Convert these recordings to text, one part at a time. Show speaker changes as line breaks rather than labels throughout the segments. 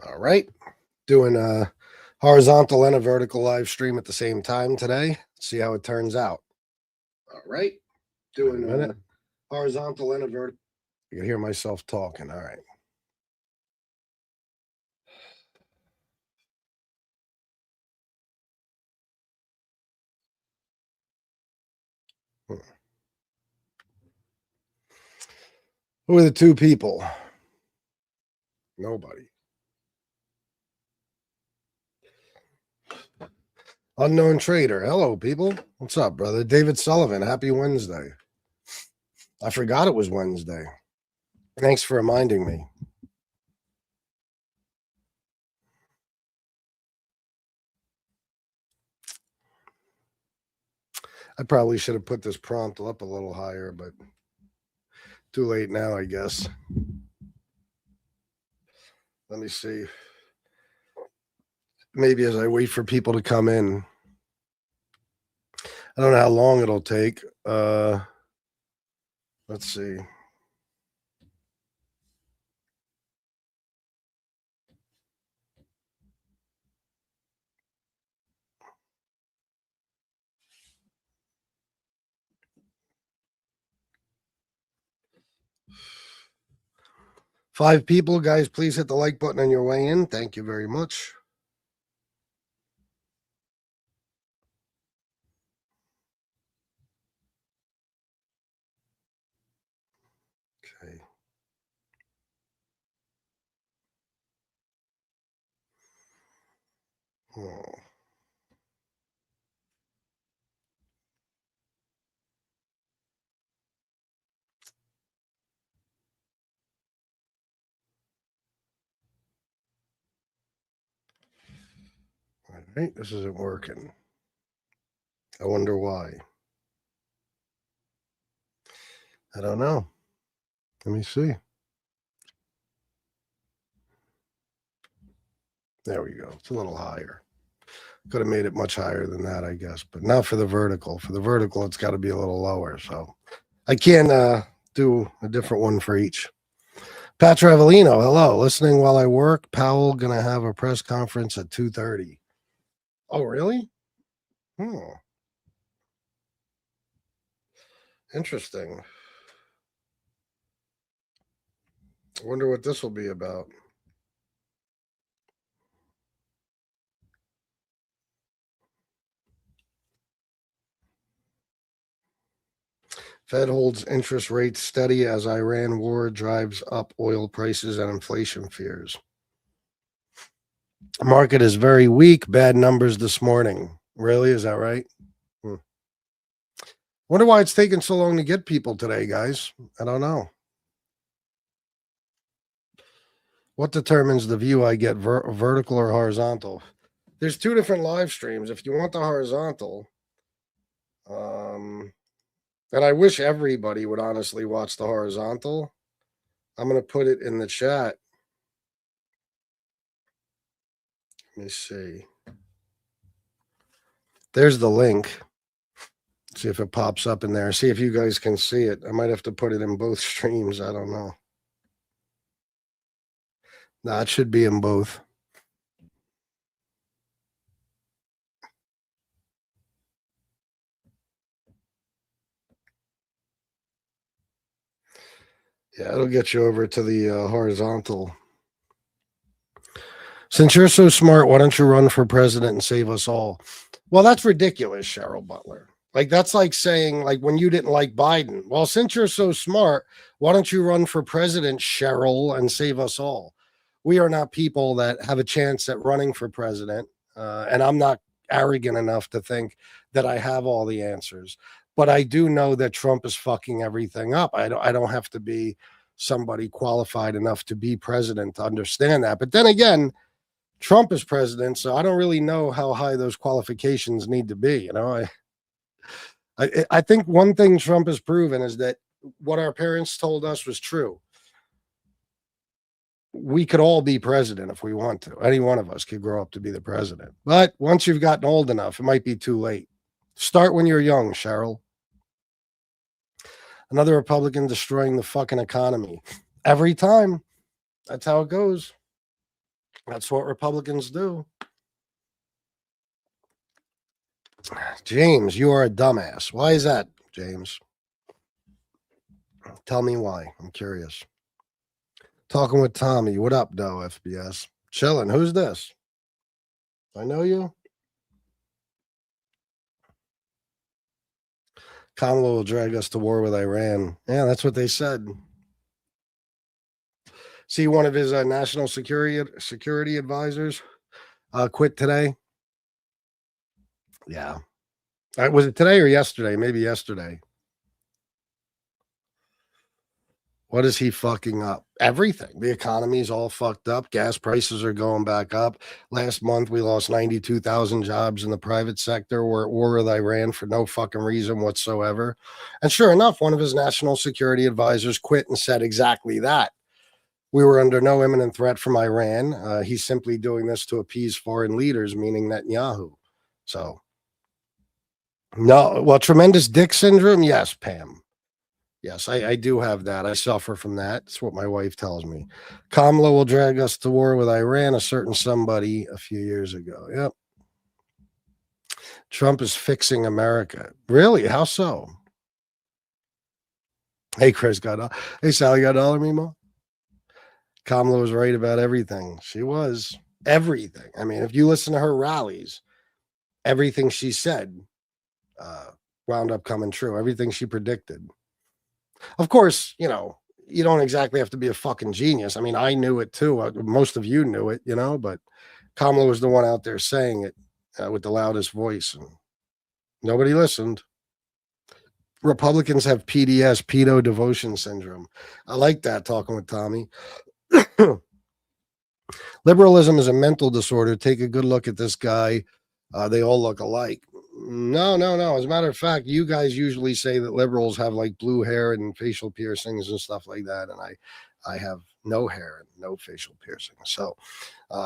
All right. Doing a horizontal and a vertical live stream at the same time today. See how it turns out. All right. Doing a horizontal and a vertical. You can hear myself talking. All right. Who are the two people? Nobody. Unknown trader. Hello, people. What's up, brother? David Sullivan. Happy Wednesday. I forgot it was Wednesday. Thanks for reminding me. I probably should have put this prompt up a little higher, but too late now, I guess. Let me see. Maybe as I wait for people to come in. I don't know how long it'll take. Let's see. Five people, guys, please hit the like button on your way in. Thank you very much. Okay. Oh. All right, this isn't working. I wonder why. I don't know. Let me see. There we go. It's a little higher. Could have made it much higher than that, I guess, but not for the vertical. For the vertical, it's got to be a little lower. So I can do a different one for each. Pat Travellino, hello. Listening while I work. Powell going to have a press conference at 2:30. Oh, really? Interesting. I wonder what this will be about. Fed holds interest rates steady as Iran war drives up oil prices and inflation fears. Market is very weak. Bad numbers this morning. Really? Is that right? Wonder why it's taking so long to get people today, guys. I don't know. What determines the view I get, vertical or horizontal? There's two different live streams. If you want the horizontal, and I wish everybody would honestly watch the horizontal. I'm going to put it in the chat. Let me see. There's the link. See if it pops up in there. See if you guys can see it. I might have to put it in both streams. I don't know. No, it should be in both. Yeah, it'll get you over to the horizontal. Since you're so smart, why don't you run for president and save us all? Well, that's ridiculous, Cheryl Butler. Like, that's like saying, like, when you didn't like Biden. Well, since you're so smart, why don't you run for president, Cheryl, and save us all? We are not people that have a chance at running for president. And I'm not arrogant enough to think that I have all the answers. But I do know that Trump is fucking everything up. I don't have to be somebody qualified enough to be president to understand that. But then again, Trump is president, so I don't really know how high those qualifications need to be. You know, I think one thing Trump has proven is that what our parents told us was true. We could all be president if we want to. Any one of us could grow up to be the president. But once you've gotten old enough, it might be too late. Start when you're young, Cheryl. Another Republican destroying the fucking economy. Every time. That's how it goes. That's what Republicans do. James, you are a dumbass. Why is that, James? Tell me why. I'm curious. Talking with Tommy. What up, though, FBS? Chilling. Who's this? I know you. Kamala will drag us to war with Iran. Yeah, that's what they said. See, one of his national security advisors quit today. Yeah. Was it today or yesterday? Maybe yesterday. What is he fucking up? Everything. The economy's all fucked up. Gas prices are going back up. Last month, we lost 92,000 jobs in the private sector. We're at war with Iran for no fucking reason whatsoever. And sure enough, one of his national security advisors quit and said exactly that. We were under no imminent threat from Iran. He's simply doing this to appease foreign leaders, meaning Netanyahu. So, no, well, tremendous dick syndrome. Yes, Pam. Yes, I do have that. I suffer from that. That's what my wife tells me. Kamala will drag us to war with Iran, a certain somebody a few years ago. Yep. Trump is fixing America. Really? How so? Hey, Chris got Hey, Sally got $1, Mimo. Kamala was right about everything. She was. Everything. I mean, if you listen to her rallies, everything she said wound up coming true. Everything she predicted. Of course, you don't exactly have to be a fucking genius. I mean, I knew it too. Most of you knew it, but Kamala was the one out there saying it with the loudest voice, and nobody listened. Republicans have PDS, pedo devotion syndrome. I like that, talking with Tommy. Liberalism is a mental disorder. Take a good look at this guy. They all look alike. No. As a matter of fact, you guys usually say that liberals have like blue hair and facial piercings and stuff like that. And I have no hair and no facial piercings. So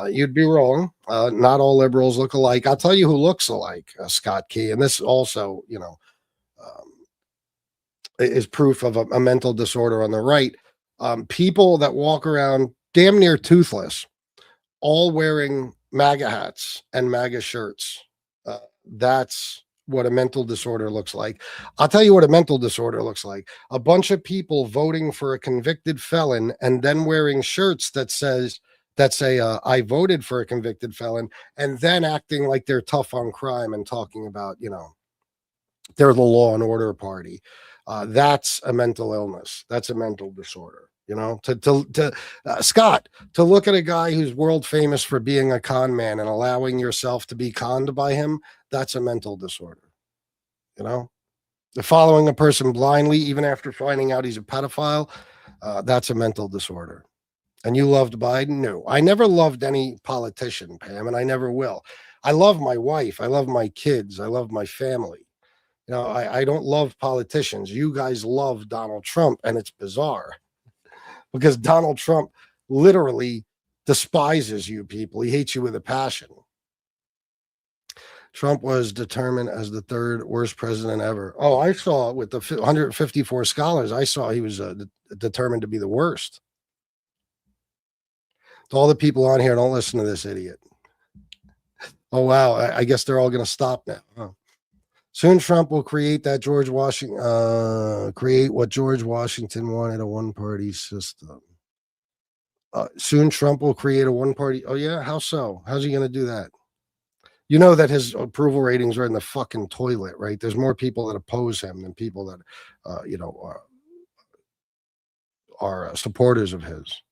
you'd be wrong. Not all liberals look alike. I'll tell you who looks alike, Scott Key. And this also, is proof of a mental disorder on the right. People that walk around damn near toothless, all wearing MAGA hats and MAGA shirts. That's what a mental disorder looks like. I'll tell you what a mental disorder looks like. A bunch of people voting for a convicted felon and then wearing shirts that say I voted for a convicted felon, and then acting like they're tough on crime and talking about, they're the law and order party. That's a mental illness. That's a mental disorder. Scott, to look at a guy who's world famous for being a con man and allowing yourself to be conned by him, that's a mental disorder. Following a person blindly, even after finding out he's a pedophile, that's a mental disorder. And you loved Biden? No, I never loved any politician, Pam, and I never will. I love my wife. I love my kids. I love my family. I don't love politicians. You guys love Donald Trump, and it's bizarre because Donald Trump literally despises you people. He hates you with a passion. Trump was determined as the third worst president ever. Oh, I saw with the 154 scholars, I saw he was determined to be the worst. To all the people on here, don't listen to this idiot. Oh, wow. I guess they're all going to stop now. Huh? Soon Trump will create what George Washington wanted, a one-party system. Soon Trump will create a one-party. Oh, yeah? How so? How's he going to do that? You know that his approval ratings are in the fucking toilet, right? There's more people that oppose him than people that, are supporters of his.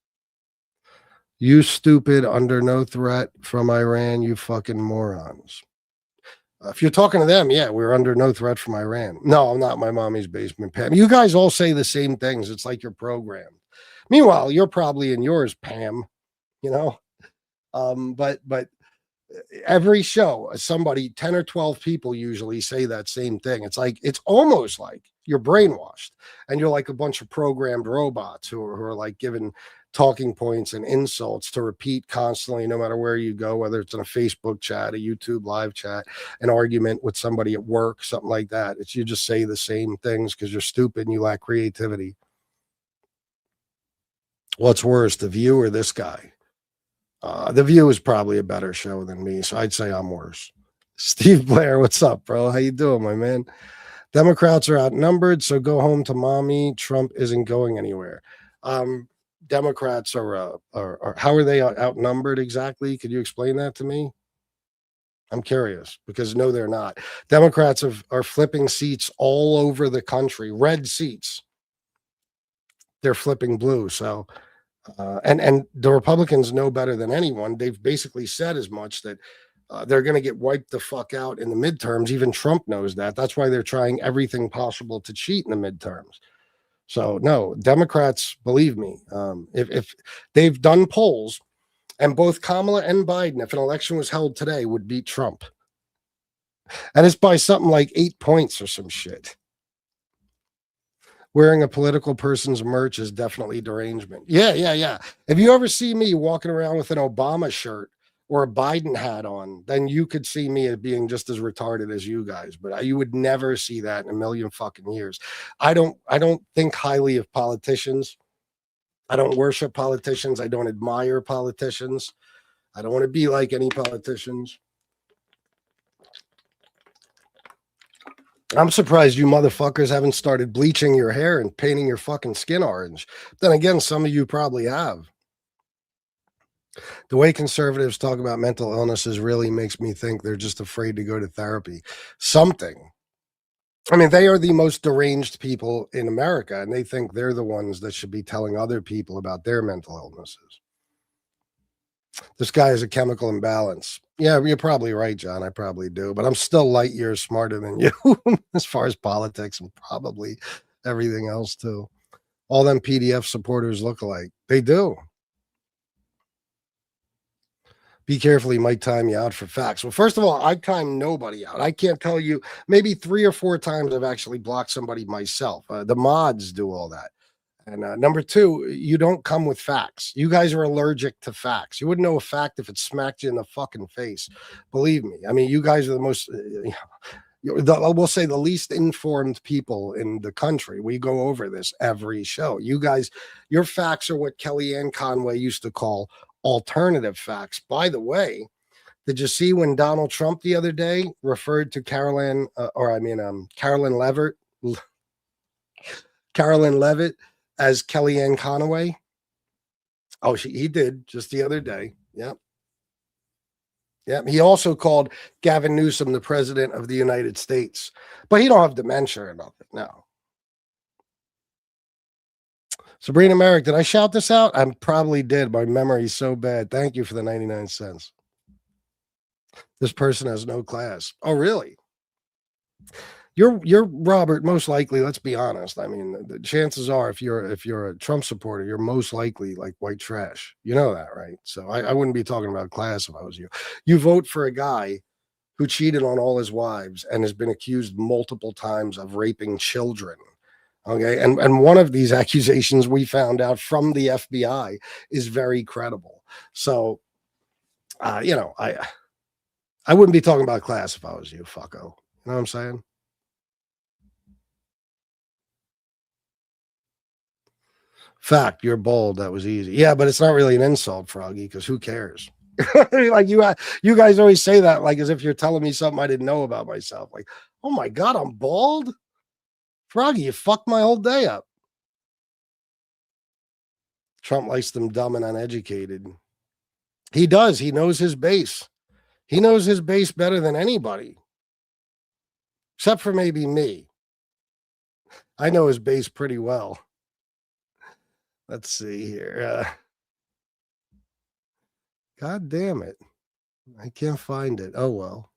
You stupid, under no threat from Iran, you fucking morons. If you're talking to them, yeah, we're under no threat from Iran. No, I'm not my mommy's basement, Pam. You guys all say the same things. It's like you're programmed. Meanwhile, you're probably in yours, Pam. But every show, somebody, 10 or 12 people usually say that same thing. It's almost like you're brainwashed and you're like a bunch of programmed robots who are like given talking points and insults to repeat constantly, no matter where you go, whether it's in a Facebook chat, a YouTube live chat, an argument with somebody at work, something like that. It's you just say the same things because you're stupid and you lack creativity. What's worse, the View or this guy? The View is probably a better show than me, so I'd say I'm worse. Steve Blair, what's up, bro? How you doing, my man? Democrats are outnumbered, so go home to mommy. Trump isn't going anywhere. Democrats are how are they outnumbered exactly? Could you explain that to me? I'm curious because no, they're not. Democrats are flipping seats all over the country, red seats. They're flipping blue. So, and the Republicans know better than anyone. They've basically said as much that they're going to get wiped the fuck out in the midterms. Even Trump knows that. That's why they're trying everything possible to cheat in the midterms. So, no, Democrats, believe me, if they've done polls, and both Kamala and Biden, if an election was held today, would beat Trump. And it's by something like 8 points or some shit. Wearing a political person's merch is definitely derangement. Yeah. If you ever see me walking around with an Obama shirt or a Biden hat on, then you could see me as being just as retarded as you guys. But you would never see that in a million fucking years. I don't think highly of politicians. I don't worship politicians. I don't admire politicians. I don't want to be like any politicians. I'm surprised you motherfuckers haven't started bleaching your hair and painting your fucking skin orange. Then again, some of you probably have. The way conservatives talk about mental illnesses really makes me think they're just afraid to go to therapy. Something. I mean, they are the most deranged people in America, and they think they're the ones that should be telling other people about their mental illnesses. This guy is a chemical imbalance. Yeah, you're probably right, John. I probably do, but I'm still light years smarter than you as far as politics and probably everything else too. All them PDF supporters look alike. They do. Be careful, he might time you out for facts. Well, first of all, I time nobody out. I can't tell you. Maybe 3 or 4 times I've actually blocked somebody myself. The mods do all that. And number 2, you don't come with facts. You guys are allergic to facts. You wouldn't know a fact if it smacked you in the fucking face. Believe me. I mean, you guys are the most, we'll say the least informed people in the country. We go over this every show. You guys, your facts are what Kellyanne Conway used to call alternative facts. By the way, did you see when Donald Trump the other day referred to Carolyn Levitt as Kellyanne Conway? Oh, he did just the other day. Yep. He also called Gavin Newsom the president of the United States, but he don't have dementia or nothing. No. Sabrina Merrick, did I shout this out? I probably did. My memory's so bad. Thank you for the 99 cents. This person has no class. Oh, really? You're Robert, most likely, let's be honest. I mean, the chances are if you're a Trump supporter, you're most likely like white trash. You know that, right? So I wouldn't be talking about class if I was you. You vote for a guy who cheated on all his wives and has been accused multiple times of raping children. Okay. And one of these accusations we found out from the FBI is very credible. So, I wouldn't be talking about class if I was you, fucko. You know what I'm saying? Fact, you're bold. That was easy. Yeah, but it's not really an insult, Froggy, because who cares? Like you guys always say that like as if you're telling me something I didn't know about myself. Like, oh my God, I'm bald? Froggy, you fucked my whole day up. Trump likes them dumb and uneducated. He does. He knows his base. He knows his base better than anybody. Except for maybe me. I know his base pretty well. Let's see here. God damn it. I can't find it. Oh, well.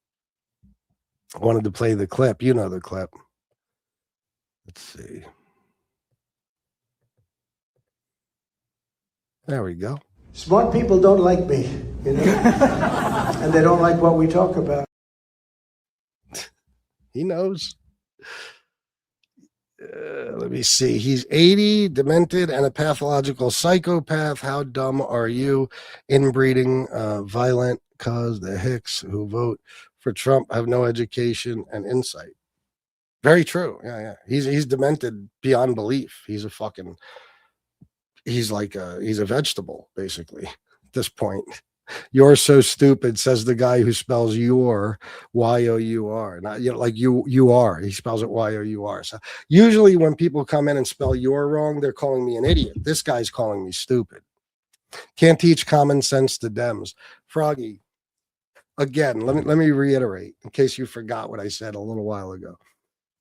I wanted to play the clip. You know the clip. Let's see. There we go.
Smart people don't like me, and they don't like what we talk about.
He knows. Let me see. He's 80, demented, and a pathological psychopath. How dumb are you? Inbreeding, violent, cause the hicks who vote for Trump have no education and insight. Very true. Yeah. He's demented beyond belief. He's a vegetable, basically, at this point. You're so stupid, says the guy who spells your Y-O-U-R. Not, like you are. He spells it Y-O-U-R. So usually when people come in and spell your wrong, they're calling me an idiot. This guy's calling me stupid. Can't teach common sense to Dems. Froggy, again, let me reiterate in case you forgot what I said a little while ago.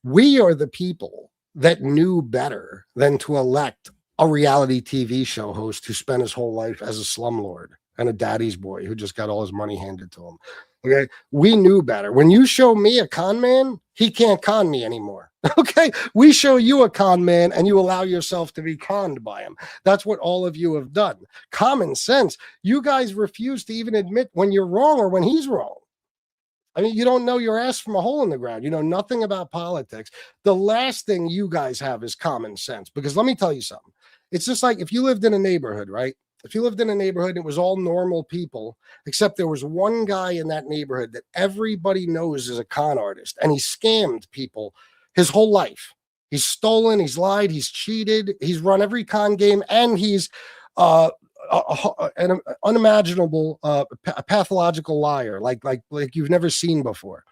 We are the people that knew better than to elect a reality TV show host who spent his whole life as a slumlord and a daddy's boy who just got all his money handed to him. Okay. We knew better. When you show me a con man, he can't con me anymore. Okay. We show you a con man and you allow yourself to be conned by him. That's what all of you have done. Common sense. You guys refuse to even admit when you're wrong or when he's wrong. I mean, you don't know your ass from a hole in the ground. You know nothing about politics. The last thing you guys have is common sense. Because let me tell you something. It's just like if you lived in a neighborhood, right? If you lived in a neighborhood and it was all normal people, except there was one guy in that neighborhood that everybody knows is a con artist, and he scammed people his whole life. He's stolen, he's lied, he's cheated, he's run every con game, and he's an unimaginable pathological liar, like you've never seen before.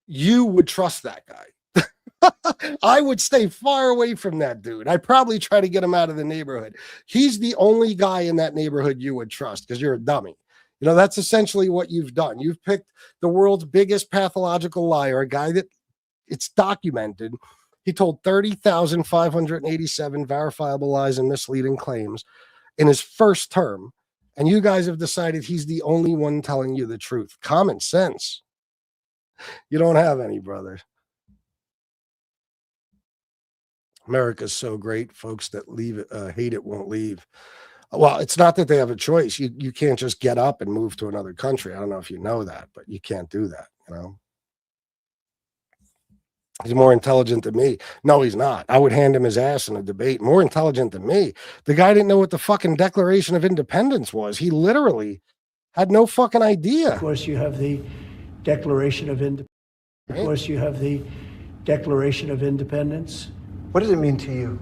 You would trust that guy. I would stay far away from that dude. I'd probably try to get him out of the neighborhood. He's the only guy in that neighborhood you would trust because you're a dummy. You know, that's essentially what you've done. You've picked the world's biggest pathological liar, a guy that it's documented. He told 30,587 verifiable lies and misleading claims in his first term. And you guys have decided he's the only one telling you the truth. Common sense. You don't have any, brother. America's so great. Folks that leave it, hate it, won't leave. Well, it's not that they have a choice. You can't just get up and move to another country. I don't know if you know that, but you can't do that, you know? He's more intelligent than me. No, he's not. I would hand him his ass in a debate. More intelligent than me. The guy didn't know what the fucking Declaration of Independence was. He literally had no fucking idea.
Of course, you have the Declaration of Independence. Of course, you have the Declaration of Independence.
What does it mean to you?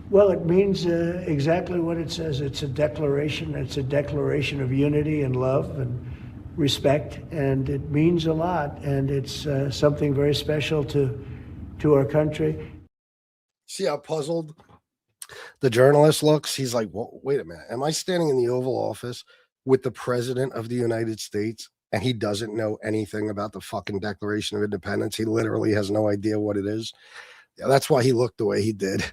Well, it means exactly what it says. It's a declaration. It's a declaration of unity and love and respect, and it means a lot. And it's something very special to our country.
See how puzzled the journalist looks? He's like, well, wait a minute. Am I standing in the Oval Office with the President of the United States and he doesn't know anything about the fucking Declaration of Independence? He literally has no idea what it is. Yeah, that's why he looked the way he did.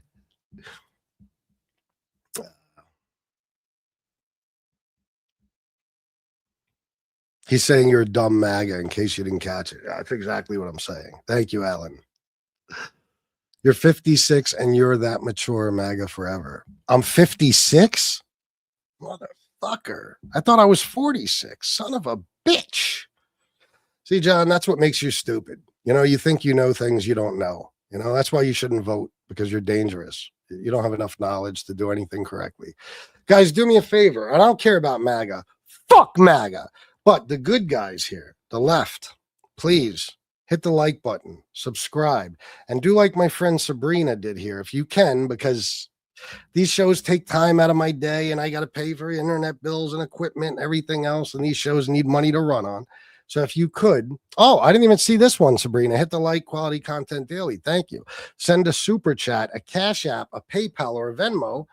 He's saying you're a dumb MAGA in case you didn't catch it. That's exactly what I'm saying. Thank you, Alan. You're 56 and you're that mature, MAGA forever. I'm 56? Motherfucker. I thought I was 46. Son of a bitch. See, John, that's what makes you stupid. You know, you think you know things you don't know. You know, that's why you shouldn't vote, because you're dangerous. You don't have enough knowledge to do anything correctly. Guys, do me a favor. I don't care about MAGA. Fuck MAGA. But the good guys here, the left, please hit the like button, subscribe, and do like my friend Sabrina did here if you can, because these shows take time out of my day and I got to pay for internet bills and equipment and everything else. And these shows need money to run on. So if you could, oh, I didn't even see this one, Sabrina. Hit the like, quality content daily. Thank you. Send a super chat, a Cash App, a PayPal, or a Venmo.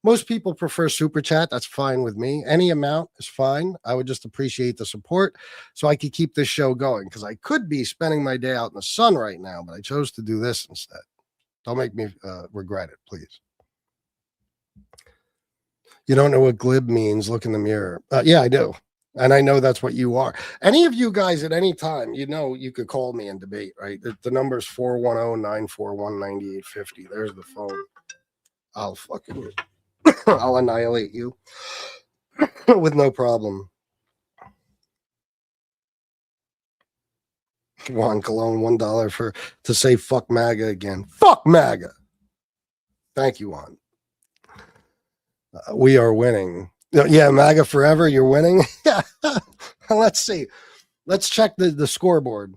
Most people prefer super chat. That's fine with me. Any amount is fine. I would just appreciate the support so I could keep this show going, because I could be spending my day out in the sun right now, but I chose to do this instead. Don't make me regret it, please. You don't know what glib means? Look in the mirror. Yeah, I do. And I know that's what you are. Any of you guys at any time, you know, you could call me and debate, right? The number is 410-941-9850. There's the phone. I'll fucking, I'll annihilate you with no problem. Juan Cologne, $1 to say fuck MAGA again. Fuck MAGA. Thank you, Juan. We are winning. Yeah, MAGA forever. You're winning. Let's see. Let's check the scoreboard.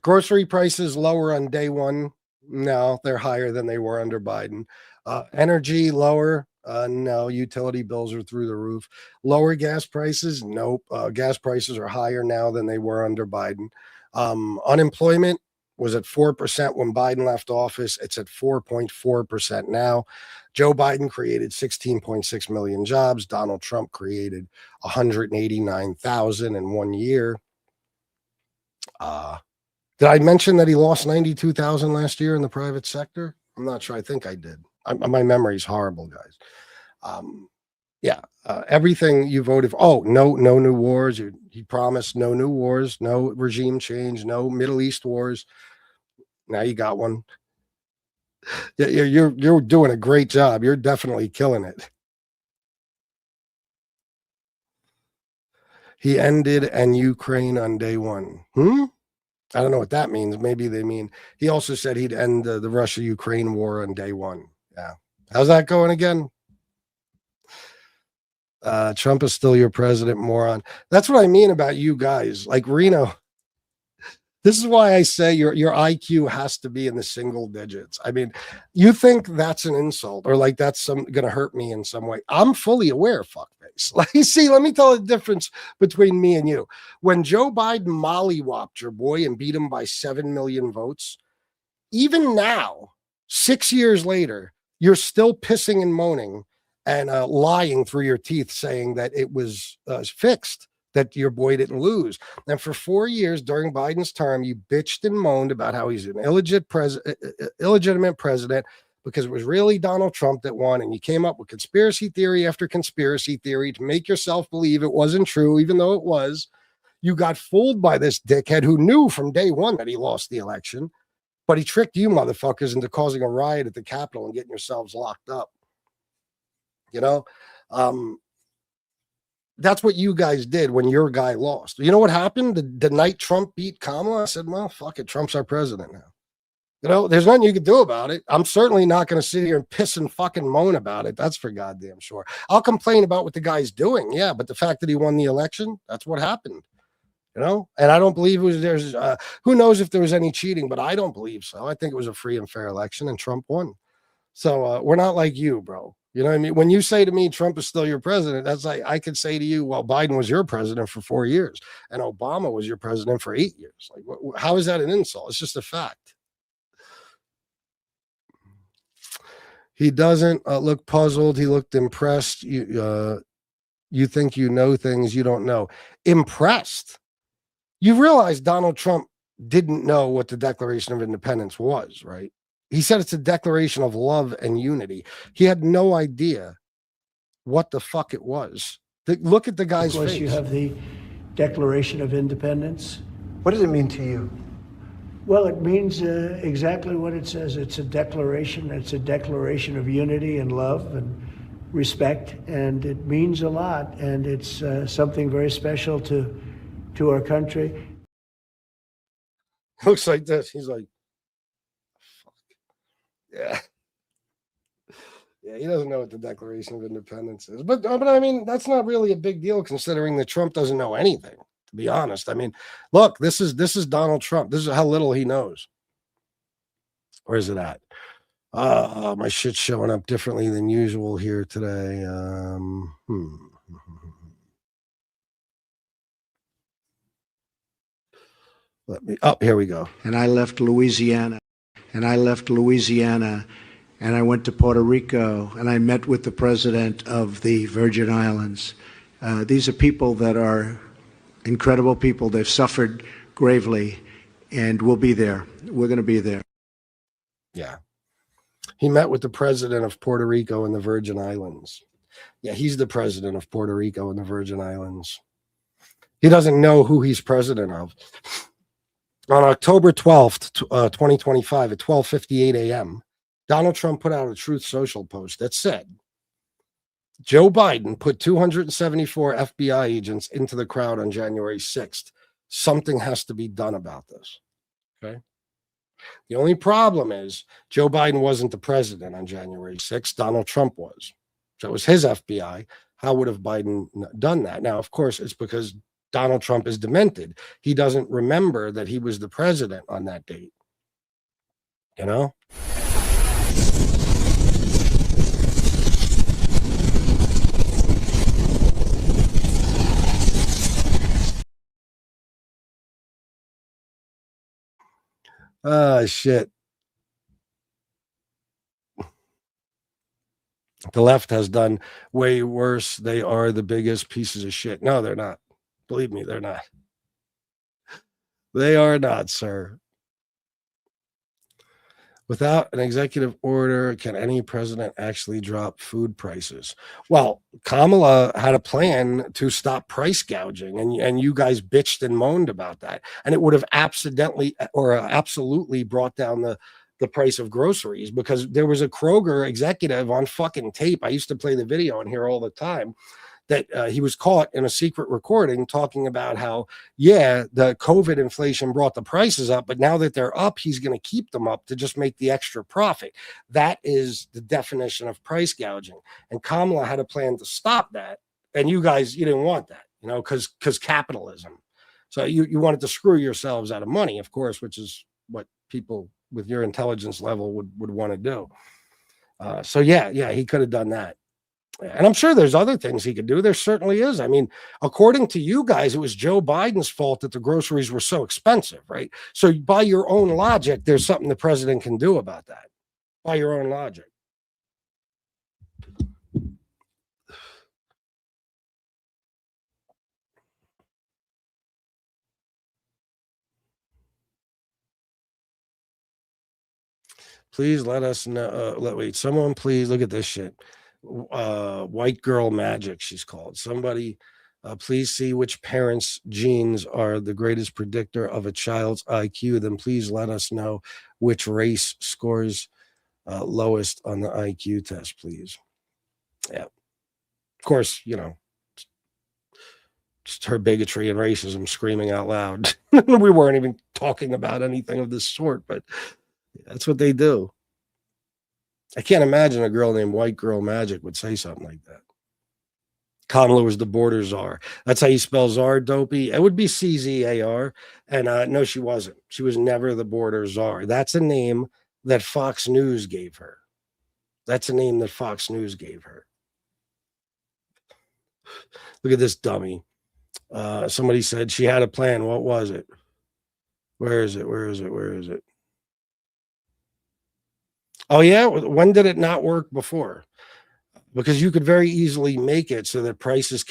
Grocery prices lower on day one. No, they're higher than they were under Biden. Energy lower. No, utility bills are through the roof. Lower gas prices? Nope. Gas prices are higher now than they were under Biden. Unemployment was at 4% when Biden left office. It's at 4.4% now. Joe Biden created 16.6 million jobs. Donald Trump created 189,000 in 1 year. Did I mention that he lost 92,000 last year in the private sector? I'm not sure. I think I did. My memory's horrible, guys. Everything you voted for. Oh, no new wars. He promised no new wars, no regime change, no Middle East wars. Now you got one. You're doing a great job. You're definitely killing it. He ended and Ukraine on day one. I don't know what that means. Maybe they mean he also said he'd end the Russia-Ukraine war on day one. Yeah. How's that going again? Trump is still your president, moron. That's what I mean about you guys. Like Reno, this is why I say your IQ has to be in the single digits. I mean, you think that's an insult or like that's going to hurt me in some way. I'm fully aware, fuckface. Like, see, let me tell the difference between me and you. When Joe Biden mollywopped your boy and beat him by 7 million votes, even now, 6 years later, you're still pissing and moaning and lying through your teeth saying that it was fixed, that your boy didn't lose. And for 4 years during Biden's term, you bitched and moaned about how he's an illegitimate president because it was really Donald Trump that won. And you came up with conspiracy theory after conspiracy theory to make yourself believe it wasn't true, even though it was. You got fooled by this dickhead who knew from day one that he lost the election, but he tricked you motherfuckers into causing a riot at the Capitol and getting yourselves locked up. You know, that's what you guys did when your guy lost. You know what happened? The night Trump beat Kamala, I said, well, fuck it. Trump's our president now. You know, there's nothing you can do about it. I'm certainly not going to sit here and piss and fucking moan about it. That's for goddamn sure. I'll complain about what the guy's doing. Yeah, but the fact that he won the election, that's what happened. You know, and I don't believe there's who knows if there was any cheating, but I don't believe so. I think it was a free and fair election and Trump won. So we're not like you, bro. You know what I mean? When you say to me, Trump is still your president, that's like I could say to you, well, Biden was your president for 4 years and Obama was your president for 8 years. Like, how is that an insult? It's just a fact. He doesn't look puzzled. He looked impressed. You think you know things you don't know. Impressed. You realize Donald Trump didn't know what the Declaration of Independence was, right? He said it's a declaration of love and unity. He had no idea what the fuck it was. Look at the guy's face.
You have the Declaration of Independence.
What does it mean to you?
Well, it means exactly what it says. It's a declaration. It's a declaration of unity and love and respect, and it means a lot. And it's something very special to our country.
Looks like this. He's like, fuck. Yeah. Yeah, he doesn't know what the Declaration of Independence is. But I mean, that's not really a big deal considering that Trump doesn't know anything, to be honest. I mean, look, this is Donald Trump. This is how little he knows. Where is it at? My shit's showing up differently than usual here today. Here we go.
And I left Louisiana, and I went to Puerto Rico, and I met with the president of the Virgin Islands. These are people that are incredible people. They've suffered gravely, and we'll be there. We're going to be there.
Yeah. He met with the president of Puerto Rico and the Virgin Islands. Yeah, he's the president of Puerto Rico and the Virgin Islands. He doesn't know who he's president of. On October 12th, 2025 at 12:58 a.m., Donald Trump put out a Truth Social post that said, Joe Biden put 274 FBI agents into the crowd on January 6th. Something has to be done about this. Okay. The only problem is Joe Biden wasn't the president on January 6th. Donald Trump was. So it was his FBI. How would have Biden done that? Now, of course, it's because Donald Trump is demented. He doesn't remember that he was the president on that date. You know? Ah, shit. The left has done way worse. They are the biggest pieces of shit. No, they're not. Believe me, they're not. They are not, sir. Without an executive order, can any president actually drop food prices? Well, Kamala had a plan to stop price gouging, and you guys bitched and moaned about that, and it would have accidentally or absolutely brought down the price of groceries because there was a Kroger executive on fucking tape. I used to play the video and hear all the time that he was caught in a secret recording talking about how, yeah, the COVID inflation brought the prices up, but now that they're up, he's going to keep them up to just make the extra profit. That is the definition of price gouging. And Kamala had a plan to stop that. And you guys, you didn't want that, because capitalism. So you wanted to screw yourselves out of money, of course, which is what people with your intelligence level would want to do. So yeah, he could have done that. And I'm sure there's other things he could do. There certainly is. I mean, according to you guys, it was Joe Biden's fault that the groceries were so expensive, right? So by your own logic, there's something the president can do about that. By your own logic. Please let us know. Wait, someone please look at this shit. White girl magic, she's called. Somebody please see which parents' genes are the greatest predictor of a child's IQ. Then please let us know which race scores lowest on the IQ test, please. Yeah. Of course, just her bigotry and racism screaming out loud. We weren't even talking about anything of this sort, but that's what they do. I can't imagine a girl named White Girl Magic would say something like that. Kamala was the border czar. That's how you spell czar, dopey. It would be CZAR. And no, she wasn't. She was never the border czar. That's a name that Fox News gave her. That's a name that Fox News gave her. Look at this dummy. Somebody said she had a plan. What was it? Where is it? Where is it? Where is it? Oh, yeah. When did it not work before? Because you could very easily make it so that prices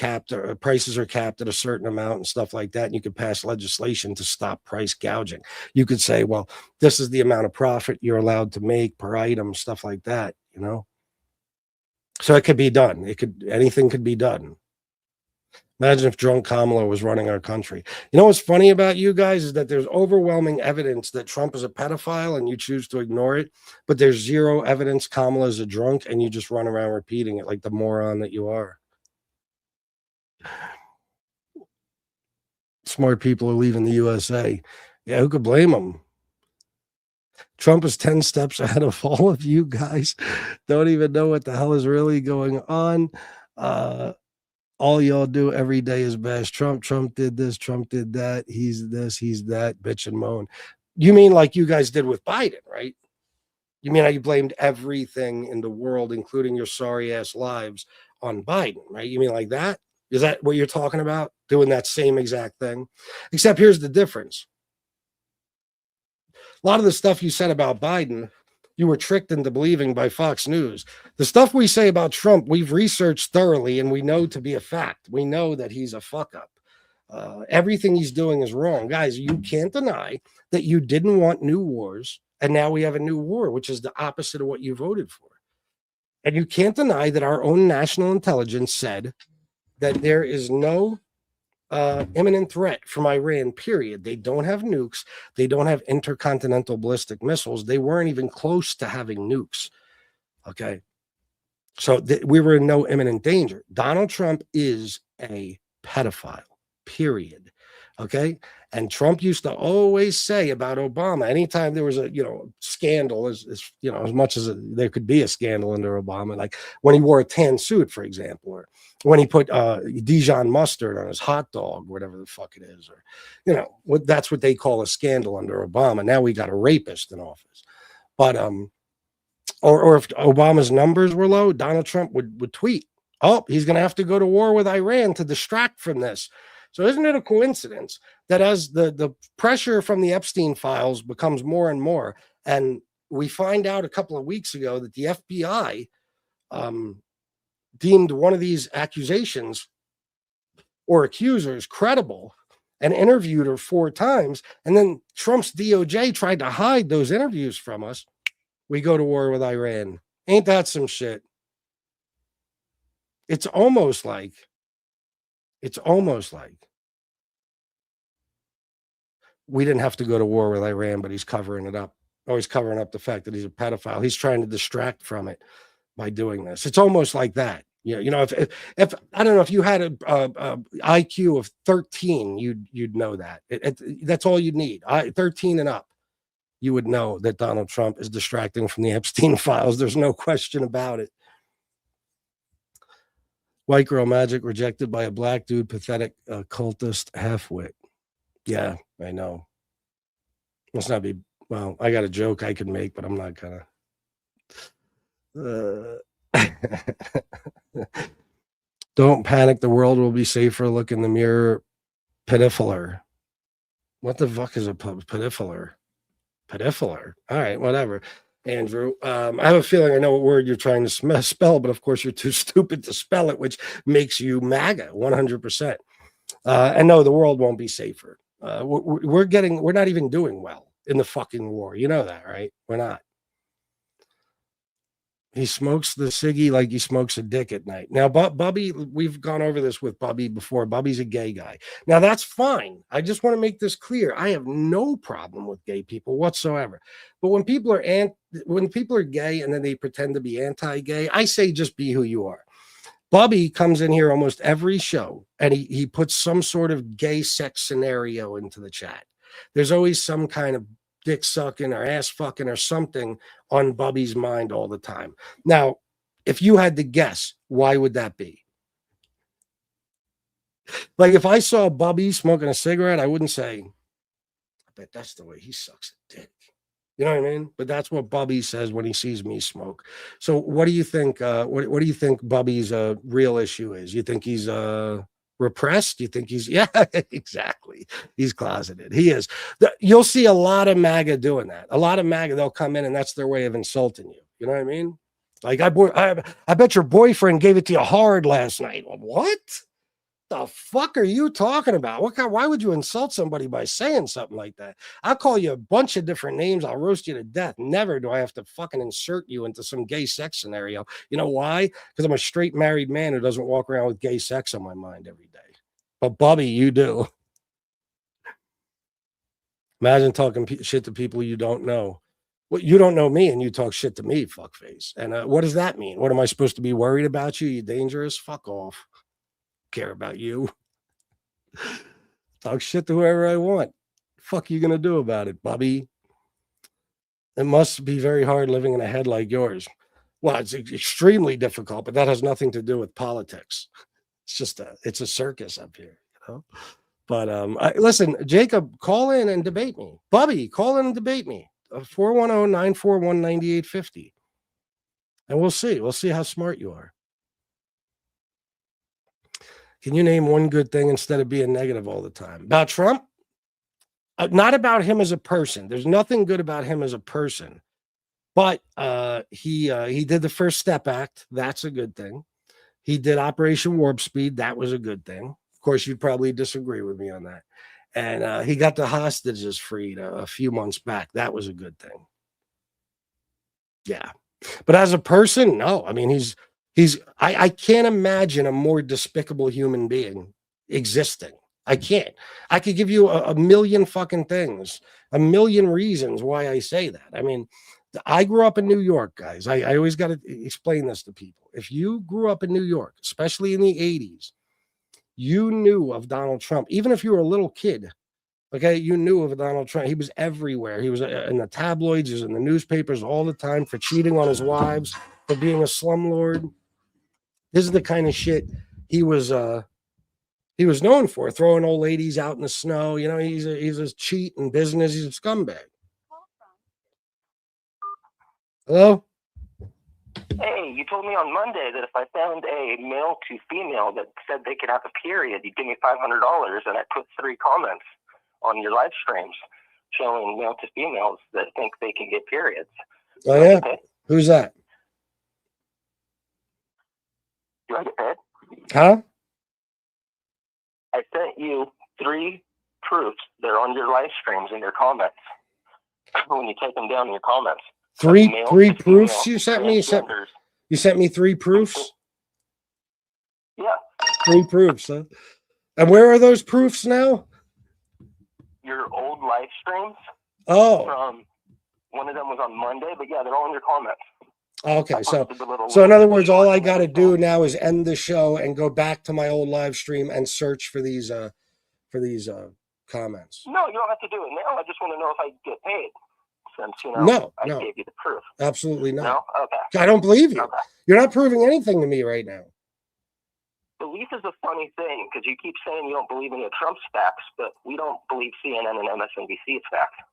are capped at a certain amount and stuff like that. And you could pass legislation to stop price gouging. You could say, well, this is the amount of profit you're allowed to make per item, stuff like that, So it could be done. Anything could be done. Imagine if drunk Kamala was running our country. You know what's funny about you guys is that there's overwhelming evidence that Trump is a pedophile and you choose to ignore it, but there's zero evidence Kamala is a drunk and you just run around repeating it like the moron that you are. Smart people are leaving the USA. Yeah, who could blame them? Trump is 10 steps ahead of all of you guys. Don't even know what the hell is really going on. All y'all do every day is bash Trump. Trump did this. Trump did that. He's this. He's that. Bitch and moan. You mean like you guys did with Biden, right? You mean you blamed everything in the world, including your sorry ass lives, on Biden, right? You mean like that? Is that what you're talking about? Doing that same exact thing? Except here's the difference. A lot of the stuff you said about Biden, you were tricked into believing by Fox News. The stuff we say about Trump, we've researched thoroughly and we know to be a fact. We know that he's a fuck up. Everything he's doing is wrong. Guys, you can't deny that you didn't want new wars. And now we have a new war, which is the opposite of what you voted for. And you can't deny that our own national intelligence said that there is no imminent threat from Iran, period. They don't have nukes. They don't have intercontinental ballistic missiles. They weren't even close to having nukes. Okay. So we were in no imminent danger. Donald Trump is a pedophile, period. Okay. And Trump used to always say about Obama, anytime there was a, scandal, as much as there could be a scandal under Obama, like when he wore a tan suit, for example, or when he put Dijon mustard on his hot dog, whatever the fuck it is, or, that's what they call a scandal under Obama. Now we got a rapist in office. But, or if Obama's numbers were low, Donald Trump would tweet, oh, he's going to have to go to war with Iran to distract from this. So isn't it a coincidence that as the pressure from the Epstein files becomes more and more, and we find out a couple of weeks ago that the FBI deemed one of these accusations or accusers credible and interviewed her 4 times, and then Trump's DOJ tried to hide those interviews from us, we go to war with Iran. Ain't that some shit? It's almost like we didn't have to go to war with Iran, but he's covering it up. Oh, he's covering up the fact that he's a pedophile. He's trying to distract from it by doing this. It's almost like that. Yeah, you know, if I don't know, if you had a IQ of 13, you'd know that. That's all you'd need. 13 and up, you would know that Donald Trump is distracting from the Epstein files. There's no question about it. White girl magic rejected by a black dude, pathetic cultist halfwit. Yeah, I know. Must not be. Well, I got a joke I could make, but I'm not gonna. Don't panic. The world will be safer. Look in the mirror. Pedifiler. What the fuck is a pedifiler? Pedifiler. All right, whatever. Andrew, I have a feeling I know what word you're trying to spell, but of course you're too stupid to spell it, which makes you MAGA 100%. And no, the world won't be safer. We're not even doing well in the fucking war. You know that, right? We're not. He smokes the ciggy like he smokes a dick at night. Now, Bubby, we've gone over this with Bubby before. Bubby's a gay guy. Now, that's fine. I just want to make this clear. I have no problem with gay people whatsoever. But when people are gay and then they pretend to be anti-gay, I say just be who you are. Bubby comes in here almost every show, and he puts some sort of gay sex scenario into the chat. There's always some kind of dick sucking or ass fucking or something on Bubby's mind all the time. Now, if you had to guess, why would that be? Like if I saw Bubby smoking a cigarette, I wouldn't say, I bet that's the way he sucks a dick. You know what I mean? But that's what Bubby says when he sees me smoke. So what do you think? What do you think Bubby's real issue is? You think he's repressed? You think he's, yeah, exactly. He's closeted. He is. You'll see a lot of MAGA doing that. A lot of MAGA, they'll come in and that's their way of insulting you. You know what I mean? Like, I bet your boyfriend gave it to you hard last night. What the fuck are you talking about? Why would you insult somebody by saying something like that? I'll call you a bunch of different names. I'll roast you to death. Never do I have to fucking insert you into some gay sex scenario. You know why? Because I'm a straight married man who doesn't walk around with gay sex on my mind every day. But Bubby, you do. Imagine talking shit to people you don't know. Well, you don't know me and you talk shit to me, fuckface. And what does that mean? What am I supposed to be worried about you? You dangerous? Fuck off. Care about you. Talk shit to whoever I want. Fuck you gonna do about it, Bubby? It must be very hard living in a head like yours. Well, it's extremely difficult, but that has nothing to do with politics. It's just it's a circus up here, you know. But listen, Jacob, call in and debate me. Bubby, call in and debate me. 410-941-9850. And we'll see. We'll see how smart you are. Can you name one good thing instead of being negative all the time? About Trump? Not about him as a person. There's nothing good about him as a person. But he did the First Step Act. That's a good thing. He did Operation Warp Speed. That was a good thing. Of course, you'd probably disagree with me on that. And he got the hostages freed a few months back. That was a good thing. Yeah. But as a person, no. I mean, I can't imagine a more despicable human being existing. I can't. I could give you a million fucking things, a million reasons why I say that. I mean, I grew up in New York, guys. I always got to explain this to people. If you grew up in New York, especially in the 80s, you knew of Donald Trump. Even if you were a little kid, okay, you knew of Donald Trump. He was everywhere. He was in the tabloids, he was in the newspapers all the time for cheating on his wives, for being a slumlord. This is the kind of shit he was known for, throwing old ladies out in the snow. You know, he's a cheat in business. He's a scumbag. Hello?
hey, you told me on Monday that if I found a male to female that said they could have a period, you'd give me $500, and I put 3 comments on your live streams showing male to females that think they can get periods.
Oh, yeah? Who's that?
Do I get paid?
Huh?
I sent you 3 proofs. They're on your live streams in your comments. When you take them down in your comments.
Three proofs
female,
you sent me? You sent me 3 proofs?
Yeah.
3 proofs, huh? And where are those proofs now?
Your old live streams.
Oh.
From one of them was on Monday, but yeah, they're all in your comments.
Okay, so in other words, all I got to do now is end the show and go back to my old live stream and search for these comments.
No, you don't have to do it now. I just want to know if I get paid. Since I gave you the proof.
Absolutely not.
No? Okay.
I don't believe you.
Okay.
You're not proving anything to me right now.
Belief is a funny thing because you keep saying you don't believe any of Trump's facts, but we don't believe CNN and MSNBC's facts.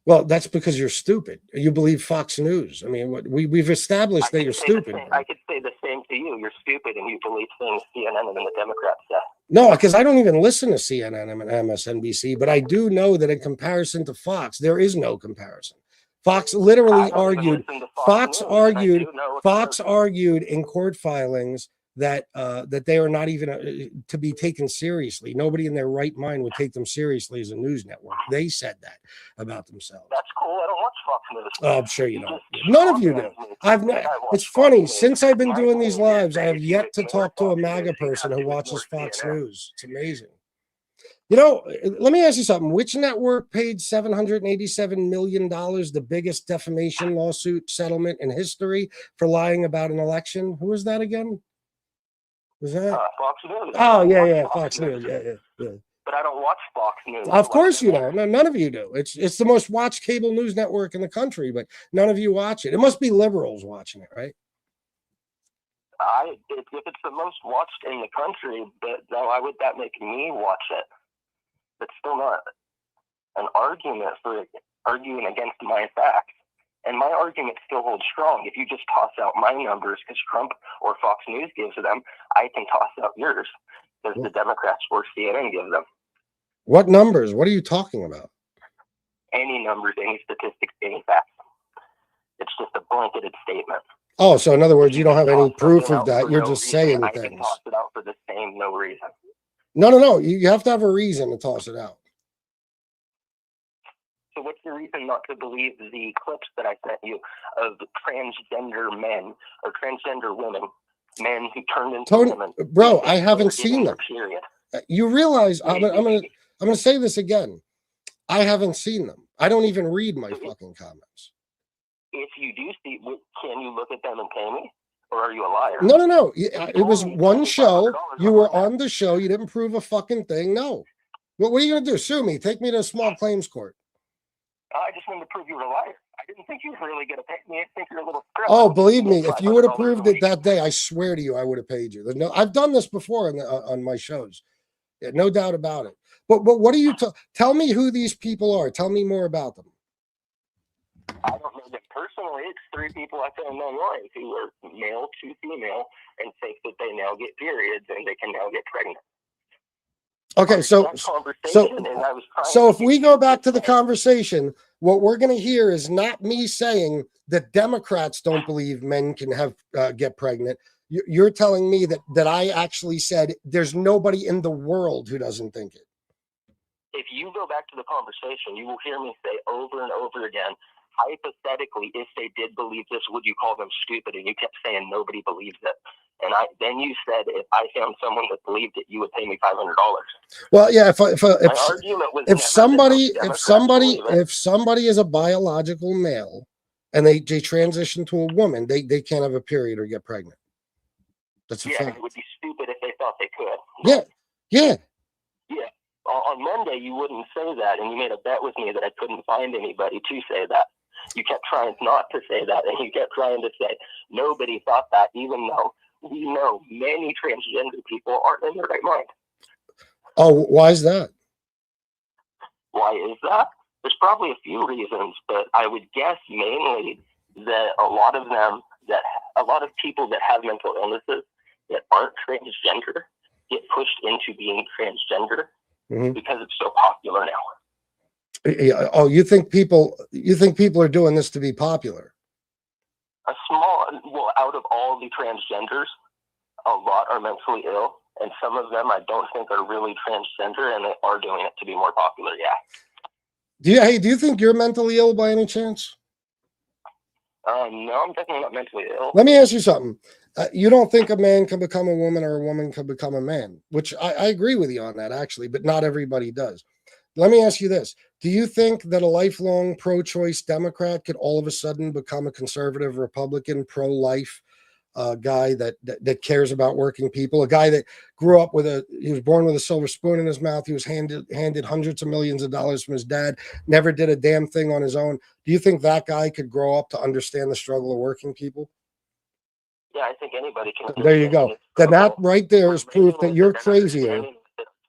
Well, that's because you're stupid. You believe Fox News. I mean, we've established that you're stupid.
I could say the same to you. You're stupid and you believe things CNN and the Democrats say.
No, because I don't even listen to CNN and MSNBC, but I do know that in comparison to Fox, there is no comparison. Fox literally argued. Fox argued in court filings that they are not even to be taken seriously. Nobody in their right mind would take them seriously as a news network. They said that about themselves.
That's cool. I don't watch Fox News.
Oh, I'm sure you don't. None of you do. It's funny. Since I've been doing these lives, I have yet to talk to a MAGA person who watches Fox News. It's amazing. Let me ask you something. Which network paid $787 million, the biggest defamation lawsuit settlement in history for lying about an election? Who was that again? Was that
Fox News?
Oh, yeah, Fox News. Yeah.
But I don't watch Fox News.
Of course you don't. No, none of you do. It's the most watched cable news network in the country, but none of you watch it. It must be liberals watching it, right?
If it's the most watched in the country, but why would that make me watch it? It's still not an argument for arguing against my facts. And my argument still holds strong. If you just toss out my numbers because Trump or Fox News gives them, I can toss out yours because the Democrats or CNN give them.
What numbers? What are you talking about?
Any numbers, any statistics, any facts. It's just a blanketed statement.
Oh, so in other words, you don't have any proof of that. You're just saying
things.
I
can toss it out for the same no reason.
No. You have to have a reason to toss it out.
So what's the reason not to believe the clips that I sent you of transgender men or transgender women, men who turned into women?
Bro, I haven't seen them. Period. You realize I'm gonna say this again. I haven't seen them. I don't even read my fucking comments.
If you do see, can you look at them and pay me? Or are you a liar?
No. It was one show. You were on the show. You didn't prove a fucking thing. No. What are you gonna do? Sue me? Take me to a small claims court.
I just wanted to prove you were a liar. I didn't think you were really going to pay me. I think you're a little stressed.
Oh, believe me, if you would have proved it that day, I swear to you, I would have paid you. I've done this before on my shows. Yeah, no doubt about it. But what do you tell me who these people are? Tell me more about them.
I don't know them personally. It's 3 people I found online who are male to female and think that they now get periods and they can now get pregnant.
Okay, so if we go back to the conversation, what we're going to hear is not me saying that Democrats don't believe men can have get pregnant. You're telling me that I actually said there's nobody in the world who doesn't think it.
If you go back to the conversation, you will hear me say over and over again, hypothetically, if they did believe this, would you call them stupid? And you kept saying nobody believes it. And then you said, if I found someone that believed it, you would pay me $500.
Well, yeah. If somebody is a biological male and they transition to a woman, they can't have a period or get pregnant. That's a fact.
It would be stupid if they thought they could.
Yeah.
On Monday, you wouldn't say that, and you made a bet with me that I couldn't find anybody to say that. You kept trying not to say that, and you kept trying to say nobody thought that, even though we know many transgender people aren't in their right mind.
Oh, why is that?
Why is that? There's probably a few reasons, but I would guess mainly that a lot of them that a lot of people that have mental illnesses that aren't transgender get pushed into being transgender because it's so popular now.
Oh, you think people are doing this to be popular?
Out of all the transgenders, a lot are mentally ill, and some of them I don't think are really transgender, and they are doing it to be more popular. Yeah.
Do you think you're mentally ill by any chance?
No, I'm definitely not mentally ill.
Let me ask you something. You don't think a man can become a woman or a woman can become a man, which I agree with you on that, actually, but not everybody does. Let me ask you this. Do you think that a lifelong pro-choice Democrat could all of a sudden become a conservative Republican pro-life guy that cares about working people, a guy that grew up he was born with a silver spoon in his mouth, he was handed hundreds of millions of dollars from his dad, never did a damn thing on his own? Do you think that guy could grow up to understand the struggle of working people?
Yeah, I think anybody can.
There you go. Then that right there is proof that you're crazier.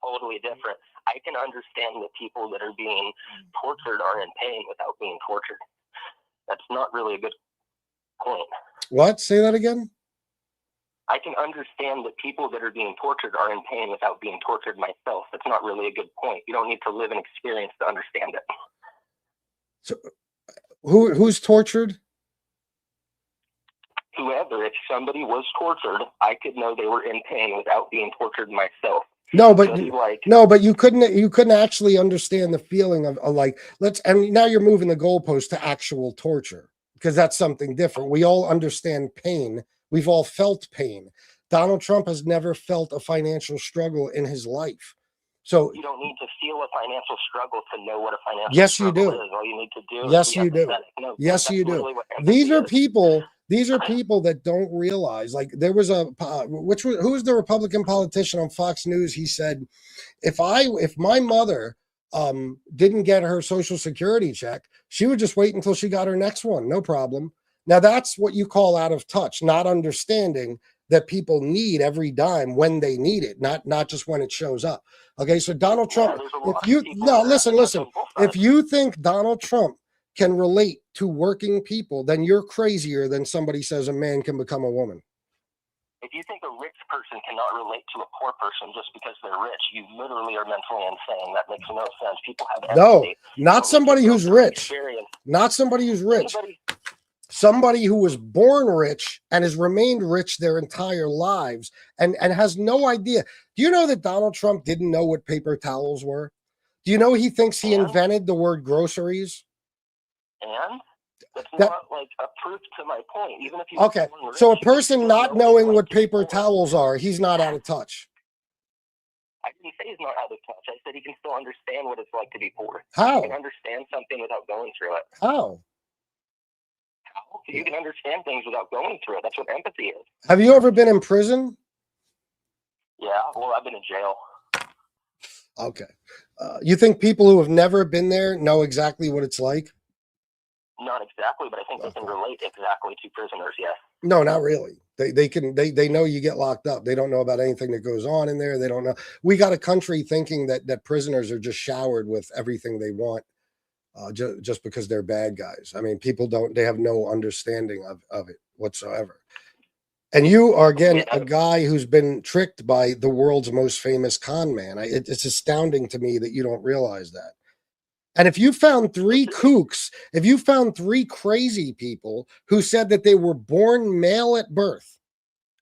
Totally different. I can understand that people that are being tortured are in pain without being tortured. That's not really a good point.
What? Say that again?
I can understand that people that are being tortured are in pain without being tortured myself. That's not really a good point. You don't need to live an experience to understand it.
So, who's tortured?
Whoever. If somebody was tortured, I could know they were in pain without being tortured myself.
No, but you couldn't actually understand the feeling of like, and now you're moving the goalpost to actual torture, because that's something different. We all understand pain. We've all felt pain. Donald Trump has never felt a financial struggle in his life. So
you don't need to feel a financial struggle to know what a financial
yes,
struggle
you do.
is. All you need to do
yes,
is
you do.
No,
yes, you do. These are people that don't realize, like there was who was the Republican politician on Fox News? He said, if my mother didn't get her Social Security check, she would just wait until she got her next one. No problem. Now that's what you call out of touch, not understanding that people need every dime when they need it, not just when it shows up. Okay, so Donald Trump, listen, if you think Donald Trump can relate to working people, then you're crazier than somebody says a man can become a woman.
If you think a rich person cannot relate to a poor person just because they're rich, you literally are mentally insane. That makes no sense. People have empathy.
No, not somebody who's rich. Not somebody who's rich. Somebody who was born rich and has remained rich their entire lives and has no idea. Do you know that Donald Trump didn't know what paper towels were? Do you know he thinks he invented the word groceries?
And that's not like a proof to my point. Even if you
so a person not knowing what paper towels are, he's not out of touch.
I didn't say he's not out of touch. I said he can still understand what it's like to be poor.
How?
You can understand something without going through it.
How?
You can understand things without going through it. That's what empathy is.
Have you ever been in prison?
Yeah, well, I've been in jail.
Okay. You think people who have never been there know exactly what it's like?
Not exactly, but I think they can relate exactly to prisoners, yes.
No, not really. They know you get locked up. They don't know about anything that goes on in there. They don't know. We got a country thinking that prisoners are just showered with everything they want. Just because they're bad guys. I mean, they have no understanding of it whatsoever. And you are, again, a guy who's been tricked by the world's most famous con man. It's astounding to me that you don't realize that. And if you found three kooks, if you found three crazy people who said that they were born male at birth,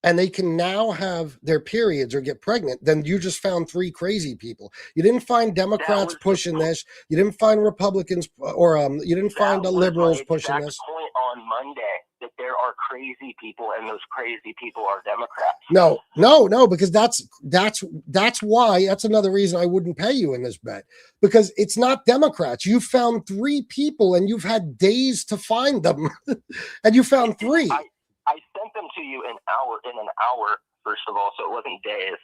and they can now have their periods or get pregnant, then you just found three crazy people. You didn't find Democrats pushing this. You didn't find Republicans or you didn't find the liberals pushing this.
Point on Monday that there are crazy people and those crazy people are Democrats.
No, because that's why. That's another reason I wouldn't pay you in this bet, because it's not Democrats. You found three people and you've had days to find them, and you found three.
I sent them to you in an hour, first of all, so it wasn't days.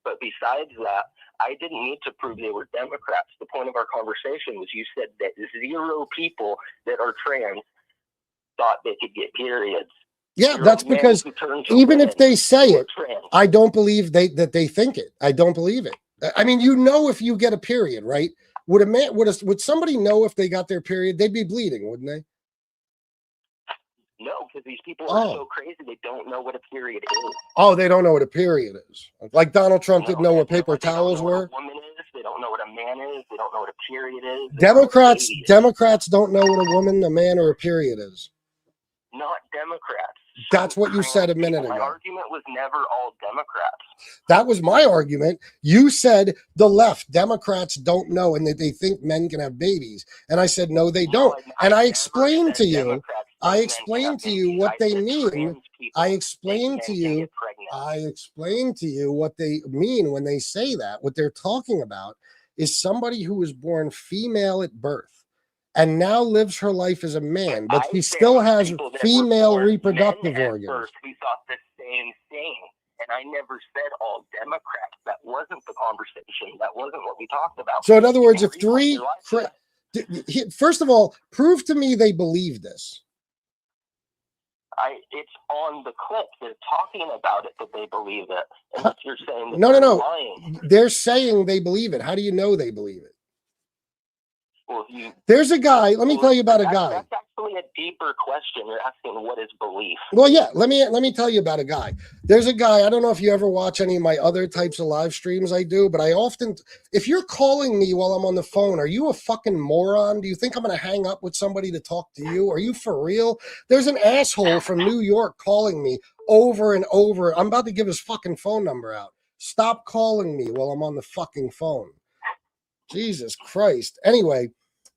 But besides that, I didn't need to prove they were Democrats. The point of our conversation was you said that 0 people that are trans thought they could get periods.
Yeah, that's because even if they say it, I don't believe that they think it. I don't believe it. I mean, if you get a period, right? Would somebody know if they got their period? They'd be bleeding, wouldn't they?
No, because these people are so crazy they don't know what a period is.
Oh, they don't know what a period is. Like Donald Trump didn't know what
they
paper
don't
towels
know
were.
what a woman is. They don't know what a man is. They don't know what a period is.
Democrats don't know what a woman, a man, or a period is.
Not Democrats.
That's what you said a minute ago.
My argument was never all Democrats.
That was my argument. You said the left, Democrats don't know, and that they think men can have babies. And I said, no, they don't. And I explained to you, what they mean. I explained to you what they mean when they say that. What they're talking about is somebody who was born female at birth and now lives her life as a man, but she still has female reproductive organs.
We thought the same thing. And I never said all Democrats. That wasn't the conversation. That wasn't what we talked about.
So in other words, if first of all, prove to me they believe this.
It's on the clip. They're talking about it, that they believe it. And you're saying that
no.
lying.
They're saying they believe it. How do you know they believe it?
Well,
there's a guy. Let me tell you about a guy.
That's actually a deeper question. You're asking what is belief.
Well, yeah. Let me tell you about a guy. There's a guy. I don't know if you ever watch any of my other types of live streams I do, but I often, if you're calling me while I'm on the phone, are you a fucking moron? Do you think I'm going to hang up with somebody to talk to you? Are you for real? There's an asshole from New York calling me over and over. I'm about to give his fucking phone number out. Stop calling me while I'm on the fucking phone. Jesus Christ. Anyway,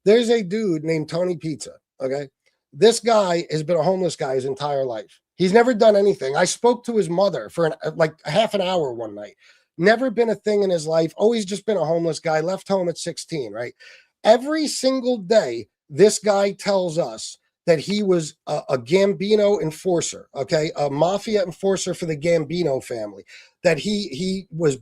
there's a dude named Tony Pizza, okay? This guy has been a homeless guy his entire life. He's never done anything. I spoke to his mother for like half an hour one night. Never been a thing in his life. Always just been a homeless guy. Left home at 16, right? Every single day, this guy tells us that he was a Gambino enforcer, okay? A mafia enforcer for the Gambino family. That he was,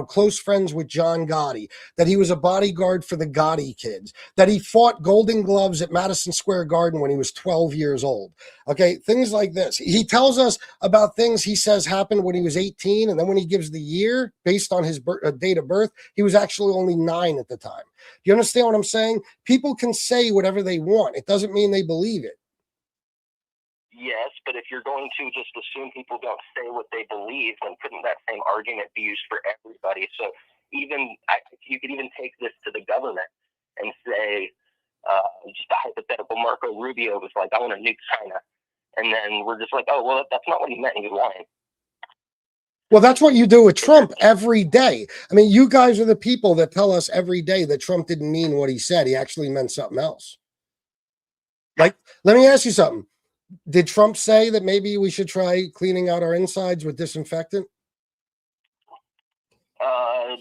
close friends with John Gotti, that he was a bodyguard for the Gotti kids, that he fought Golden Gloves at Madison Square Garden when he was 12 years old. Okay, things like this. He tells us about things he says happened when he was 18, and then when he gives the year based on his date of birth, he was actually only 9 at the time. Do you understand what I'm saying? People can say whatever they want. It doesn't mean they believe it.
Yes, but if you're going to just assume people don't say what they believe, then couldn't that same argument be used for everybody? So you could even take this to the government and say, just a hypothetical, Marco Rubio was like, I want to nuke China. And then we're just like, oh, well, that's not what he meant. He was lying.
Well, that's what you do with Trump every day. I mean, you guys are the people that tell us every day that Trump didn't mean what he said. He actually meant something else. Like, let me ask you something. Did Trump say that maybe we should try cleaning out our insides with disinfectant?
I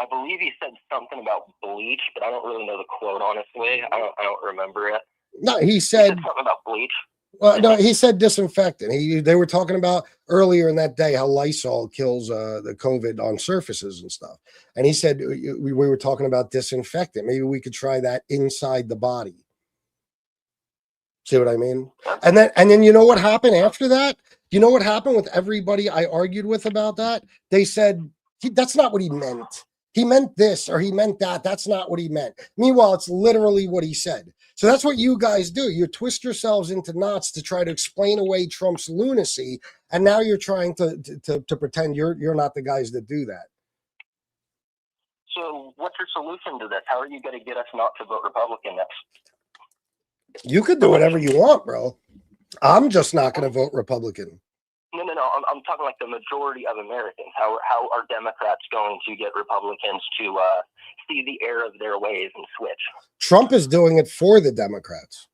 believe he said something about bleach, but I don't really know the quote, honestly. I don't remember it.
No, he said
something about bleach.
Well, no, he said disinfectant. They were talking about earlier in that day how Lysol kills the COVID on surfaces and stuff. And he said we were talking about disinfectant. Maybe we could try that inside the body. See what I mean? And then you know what happened after that? You know what happened with everybody I argued with about that? They said that's not what he meant. He meant this or he meant that. That's not what he meant. Meanwhile, it's literally what he said. So that's what you guys do. You twist yourselves into knots to try to explain away Trump's lunacy, and now you're trying to pretend you're not the guys that do that.
So what's your solution to this? How are you going to get us not to vote Republican next?
You could do whatever you want, bro. I'm just not going to vote Republican.
No. I'm talking like the majority of Americans. How are Democrats going to get Republicans to see the error of their ways and switch?
Trump is doing it for the Democrats.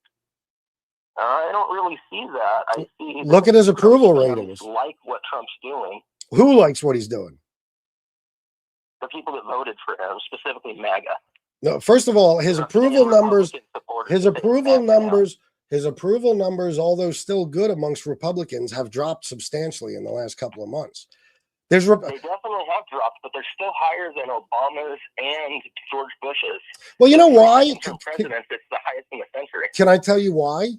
I don't really see that. I see.
Look at his approval ratings.
Like what Trump's doing.
Who likes what he's doing?
The people that voted for him, specifically MAGA.
No, first of all, his approval numbers, although still good amongst Republicans, have dropped substantially in the last couple of months. They definitely
have dropped, but they're still higher than Obama's and George Bush's.
Well, you know why?
Presidents, it's the highest in the century.
Can I tell you why?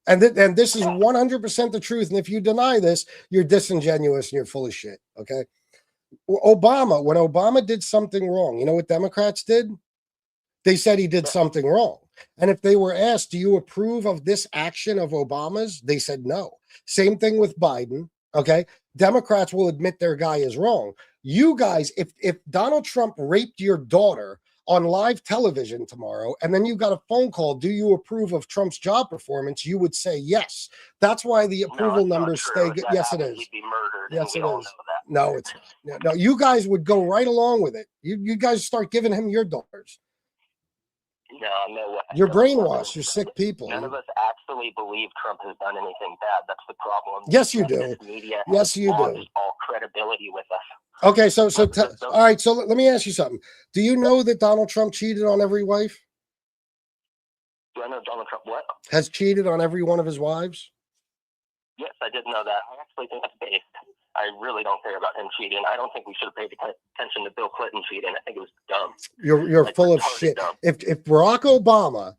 And this is 100% the truth. And if you deny this, you're disingenuous and you're full of shit. Okay. When Obama did something wrong, you know what Democrats did? They said he did something wrong. And if they were asked, do you approve of this action of Obama's? They said no. Same thing with Biden. Okay. Democrats will admit their guy is wrong. You guys, if Donald Trump raped your daughter on live television tomorrow, and then you got a phone call, do you approve of Trump's job performance? You would say yes. That's why the approval numbers stay good. Yes, it is.
He'd be murdered,
yes,
and
it
we all
is.
know that.
No, it's not. No, you guys would go right along with it. You guys start giving him your daughters.
No way.
You're brainwashed. You're sick people.
None of us actually believe Trump has done anything bad. That's the problem.
Yes, you do.
Media
yes, you do.
All credibility with us.
Okay, so all right. So let me ask you something. Do you know that Donald Trump cheated on every wife?
Do I know Donald Trump what?
Has cheated on every one of his wives?
Yes, I did know that. I actually think that's based. I really don't care about him cheating. I don't think we should have paid attention to Bill Clinton cheating. I think it was dumb.
You're full of shit.
Dumb.
If Barack Obama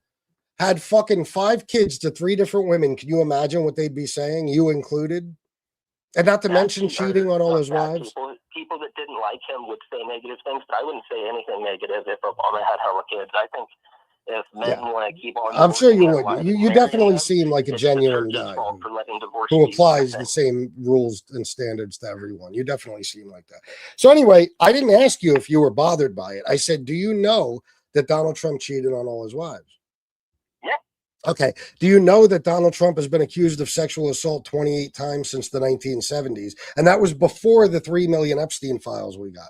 had fucking 5 kids to 3 different women, can you imagine what they'd be saying, you included? And not to mention cheating on all his wives.
People that didn't like him would say negative things, but I wouldn't say anything negative if Obama had hella kids. I think if men want to keep on,
I'm sure you would. You definitely seem like a genuine guy who applies the same rules and standards to everyone. You definitely seem like that. So anyway, I didn't ask you if you were bothered by it. I said, do you know that Donald Trump cheated on all his wives?
Yeah.
Okay. Do you know that Donald Trump has been accused of sexual assault 28 times since the 1970s? And that was before the 3 million Epstein files we got.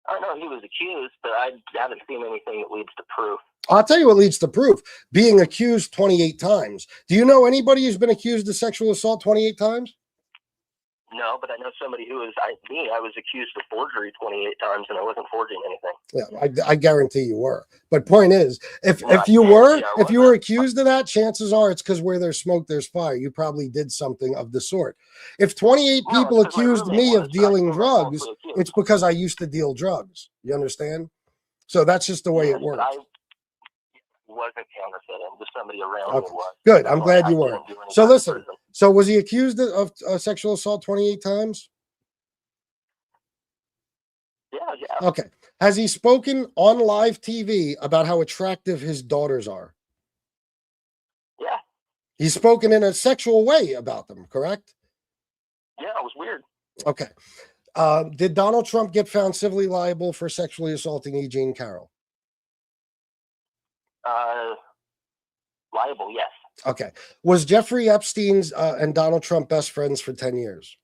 I know he was accused, but I haven't seen anything that leads to proof.
I'll tell you what leads to proof. Being accused 28 times. Do you know anybody who's been accused of sexual assault 28 times?
No, but I know somebody who was, I was accused of forgery 28 times, and I wasn't forging anything.
Yeah, I guarantee you were. But point is, if you were accused of that, chances are it's because where there's smoke, there's fire. You probably did something of the sort. If 28 people accused me of dealing drugs, it's because I used to deal drugs. You understand? So that's just the way it works.
I wasn't counterfeiting, just somebody around me was.
Good. I'm glad you weren't. So listen. So was he accused of sexual assault 28 times?
Yeah.
Okay. Has he spoken on live TV about how attractive his daughters are?
Yeah.
He's spoken in a sexual way about them, correct?
Yeah, it was weird.
Okay. Did Donald Trump get found civilly liable for sexually assaulting E. Jean Carroll?
Liable, yes.
Okay. Was Jeffrey Epstein's and Donald Trump best friends for 10 years?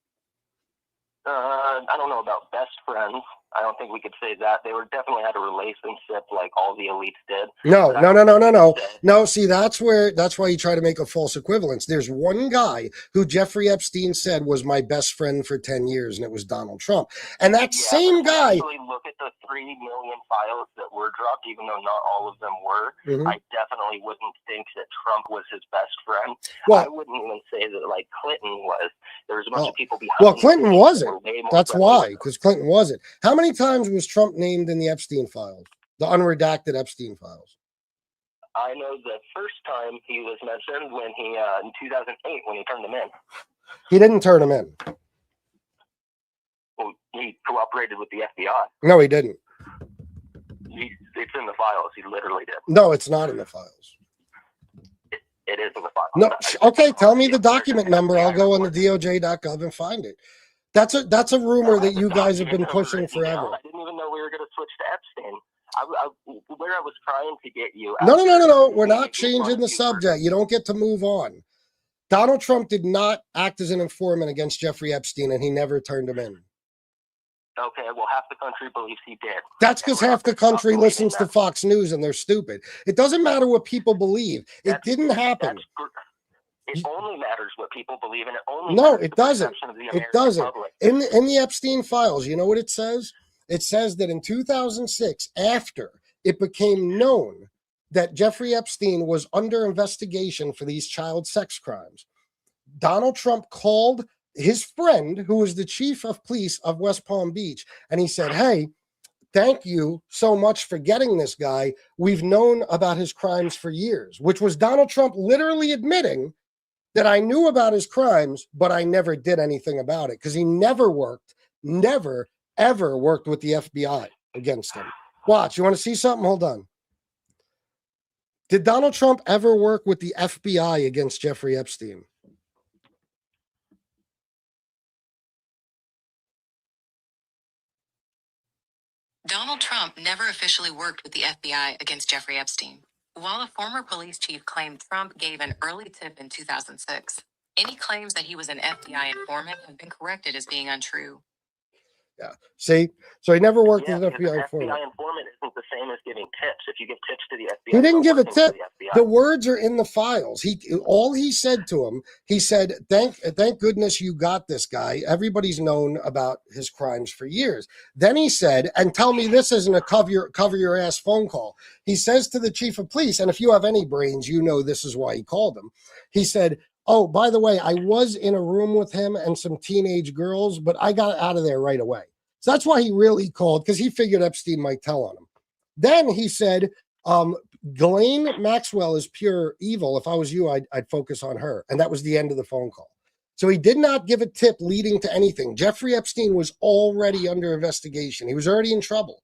I don't know about best friends. I don't think we could say that. They were definitely had a relationship like all the elites did. No. See, that's why you try to make a false equivalence. There's one guy who Jeffrey Epstein said was my best friend for 10 years, and it was Donald Trump. And that same guy. Actually, look at the 3 million files that were dropped, even though not all of them were.
Mm-hmm.
I definitely wouldn't think that Trump was his best friend.
Well,
I wouldn't even say that like Clinton was. There was a bunch of people behind.
Well, Clinton wasn't. That's why, because Clinton wasn't. How many times was Trump named in the Epstein files, the unredacted Epstein files?
I know the first time he was mentioned when he in 2008 when he turned them in.
He didn't turn them in.
Well, he cooperated with the FBI.
No, he didn't.
It's in the files. He literally did.
No, it's not in the files.
It is in the files.
No, okay. Tell me the document number. I'll go on the DOJ.gov and find it. That's a rumor that you guys have been pushing forever.
I didn't even know we were going to switch to Epstein. Where I was trying to get you.
No. We're not changing the subject. You don't get to move on. Donald Trump did not act as an informant against Jeffrey Epstein, and he never turned him in.
Okay, well, half the country believes he did.
That's because half the country listens to Fox News and they're stupid. It doesn't matter what people believe. It didn't happen.
It only matters what people believe, and it only
it doesn't. It doesn't. In the Epstein files, you know what it says? It says that in 2006, after it became known that Jeffrey Epstein was under investigation for these child sex crimes, Donald Trump called his friend, who was the chief of police of West Palm Beach, and he said, "Hey, thank you so much for getting this guy. We've known about his crimes for years," which was Donald Trump literally admitting that I knew about his crimes, but I never did anything about it because he never, ever worked with the FBI against him. Watch, you want to see something? Hold on. Did Donald Trump ever work with the FBI against Jeffrey Epstein?
Donald Trump never officially worked with the FBI against Jeffrey Epstein. While a former police chief claimed Trump gave an early tip in 2006, any claims that he was an FBI informant have been corrected as being untrue.
Yeah. See? So he never worked
Yeah,
with an
because
FBI
an
informant.
FBI informant isn't the same as giving tips. If you give tips to the FBI,
He didn't
you're
give a
working for
tip.
the FBI.
The words are in the files. All he said to him, he said, thank goodness you got this guy. Everybody's known about his crimes for years. Then he said, and tell me this isn't a cover your ass phone call. He says to the chief of police, and if you have any brains, you know this is why he called him. He said, oh, by the way, I was in a room with him and some teenage girls, but I got out of there right away. So that's why he really called, because he figured Epstein might tell on him. Then he said, Ghislaine Maxwell is pure evil. If I was you, I'd focus on her. And that was the end of the phone call. So he did not give a tip leading to anything. Jeffrey Epstein was already under investigation. He was already in trouble.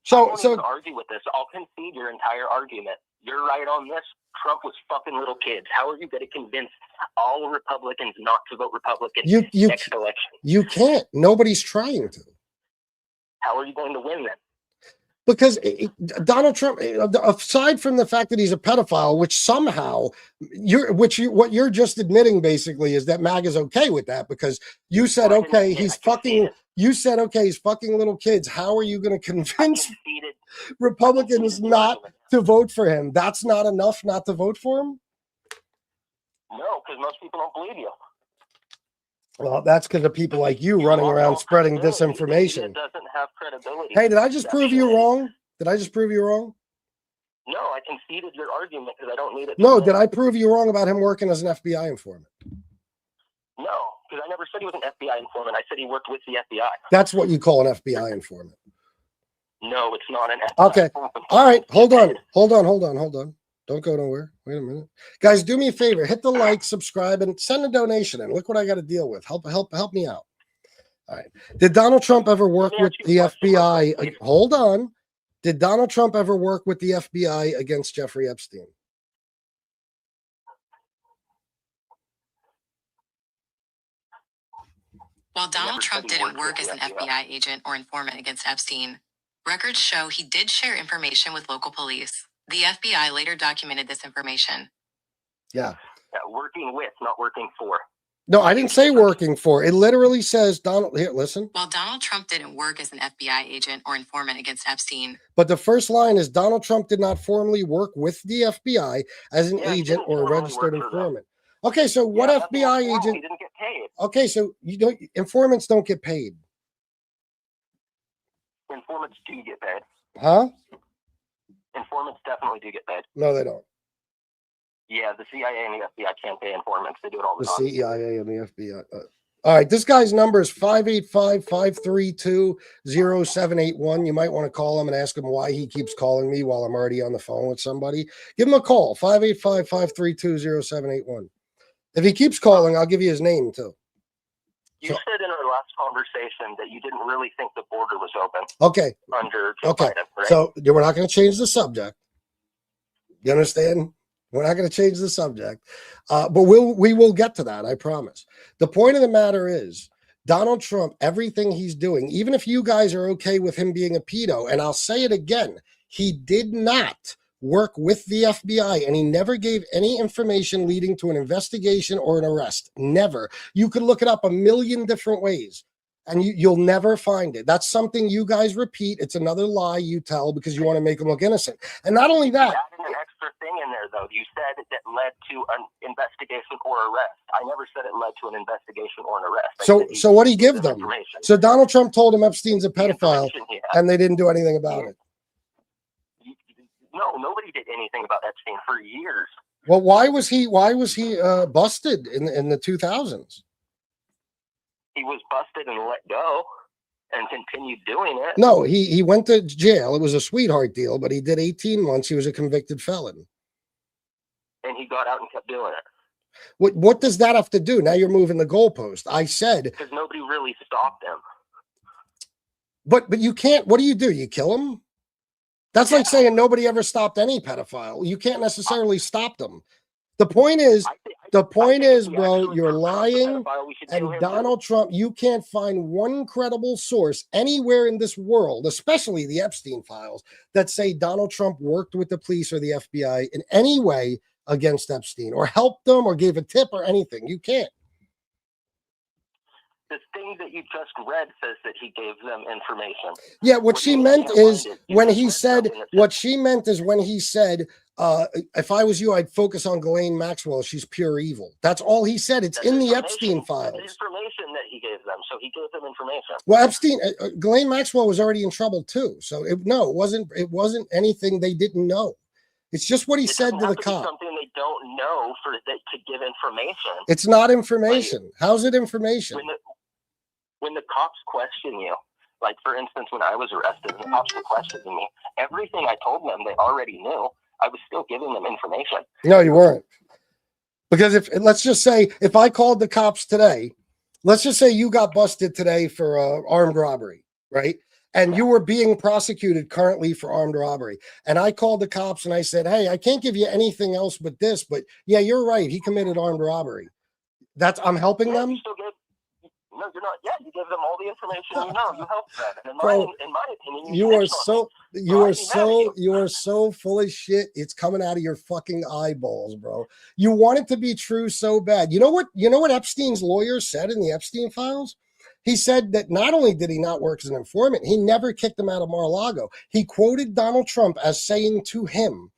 I won't even argue with this. I'll concede your entire argument. You're right on this. Trump was fucking little kids. How are you going to convince all Republicans not to vote Republican next election?
You can't. Nobody's trying to.
How are you going to win then?
Because Donald Trump, aside from the fact that he's a pedophile, which somehow what you're just admitting basically is that MAG is okay with that, because you said, okay, he's fucking little kids. How are you going to convince Republicans not to vote for him? That's not enough not to vote for him?
No, because most people don't believe you.
Well, that's because of people like you running around spreading disinformation.
It doesn't have credibility.
Hey, did I just prove you wrong? Did I just prove you wrong?
No, I conceded your argument because I don't need it.
No, did I prove you wrong about him working as an FBI informant?
No, because I never said he was an FBI informant. I said he worked with the FBI.
That's what you call an FBI informant.
No, it's not an FBI.
Okay. All right. Hold on. Don't go nowhere. Wait a minute. Guys, do me a favor. Hit the like, subscribe, and send a donation in. Look what I got to deal with. Help me out. All right. Did Donald Trump ever work with the FBI? Hold on. Did Donald Trump ever work with the FBI against Jeffrey Epstein?
While Donald Trump didn't work as an FBI agent or informant against Epstein, records show he did share information with local police. The FBI later documented this information.
Yeah.
Working with, not working for.
No, I didn't say working for. It literally says Donald. Here, listen.
While Donald Trump didn't work as an FBI agent or informant against Epstein.
But the first line is Donald Trump did not formally work with the FBI as an agent or a registered informant. Okay, so what FBI agent?
He didn't get paid.
Okay, so informants don't get paid.
Informants do get paid.
Huh?
Informants definitely do get paid.
No, they don't.
Yeah, the CIA and the FBI can't pay informants. They do it all the time.
The CIA and the FBI. All right, this guy's number is 585-532-0781. You might want to call him and ask him why he keeps calling me while I'm already on the phone with somebody. Give him a call, 585-532-0781. If he keeps calling, I'll give you his name too.
You said in our last conversation that you didn't really think the border was open.
Okay.
Under Joe Biden, right?
So we're not going to change the subject. You understand? We're not going to change the subject. But we will get to that, I promise. The point of the matter is, Donald Trump, everything he's doing, even if you guys are okay with him being a pedo, and I'll say it again, he did not work with the FBI, and he never gave any information leading to an investigation or an arrest. Never. You could look it up a million different ways, and you'll never find it. That's something you guys repeat. It's another lie you tell because you want to make him look innocent. And not only that,
adding an extra thing in there, though. You said that led to an investigation or arrest. I never said it led to an investigation or an arrest.
So what did he give them? So Donald Trump told him Epstein's a pedophile, and they didn't do anything about it.
No, nobody did anything about Epstein for years.
Well, why was he busted in the 2000s?
He was busted and let go and continued doing it.
No, he went to jail. It was a sweetheart deal, but he did 18 months. He was a convicted felon.
And he got out and kept doing it.
What does that have to do? Now you're moving the goalpost. I said
because nobody really stopped him.
But you can't. What do? You kill him? That's like saying nobody ever stopped any pedophile. You can't necessarily stop them. The point is, bro, you're lying. And Donald Trump, you can't find one credible source anywhere in this world, especially the Epstein files, that say Donald Trump worked with the police or the FBI in any way against Epstein or helped them or gave a tip or anything. You can't.
The thing that you just read says that he gave them information.
Yeah, what she meant is when he said, if I was you, I'd focus on Ghislaine Maxwell. She's pure evil. That's all he said. It's in the Epstein files.
Information that he gave them. So he gave them information.
Well, Epstein, Ghislaine Maxwell was already in trouble too. So it wasn't anything they didn't know. It's just what he said to the cop.
Something they don't know to give information.
It's not information. Like, how's it information?
When the cops question you, like for instance, when I was arrested and the cops were questioning me, everything I told them they already knew. I was still giving them information.
No, you weren't. Because let's just say if I called the cops today, let's just say you got busted today for armed robbery, right? And you were being prosecuted currently for armed robbery. And I called the cops and I said, hey, I can't give you anything else but this. But yeah, you're right. He committed armed robbery. I'm helping them.
No, you're not. Yeah, you gave them all the information you know. You helped them. And in my opinion, you are so full of shit. It's coming out of your fucking eyeballs, bro. You want it to be true so bad. You know what Epstein's lawyer said in the Epstein files? He said that not only did he not work as an informant, he never kicked him out of Mar-a-Lago. He quoted Donald Trump as saying to him,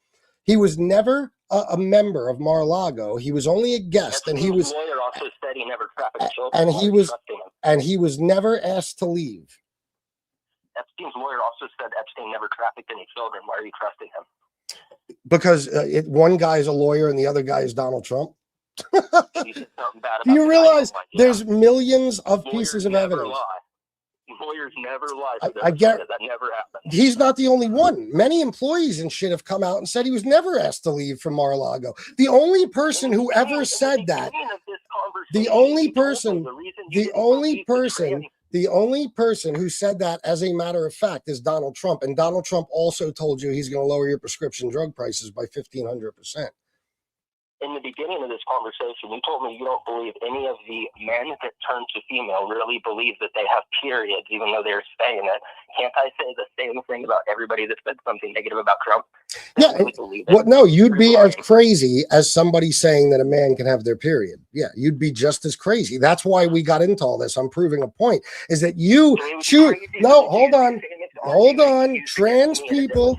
he was never a member of Mar-a-Lago. He was only a guest, and he was. Lawyer also said he never trafficked children.
And he was never asked to leave.
Epstein's lawyer also said Epstein never trafficked any children. Why are you trusting him?
Because one guy is a lawyer and the other guy is Donald Trump. Do you realize there's millions of pieces of evidence?
Lawyers never lie.
I get
that never happened.
He's not the only one. Many employees and shit have come out and said he was never asked to leave from Mar-a-Lago. The only person who ever said that, the only person who said that as a matter of fact is Donald Trump. And Donald Trump also told you he's going to lower your prescription drug prices by 1,500%.
In the beginning of this conversation, you told me you don't believe any of the men that turn to female really believe that they have periods, even though they're saying it. Can't I say the same thing about everybody that said something negative about Trump?
Yeah. Well, no, you'd be as crazy as somebody saying that a man can have their period. Yeah, you'd be just as crazy. That's why we got into all this. I'm proving a point is that you choose. No, hold on. Trans people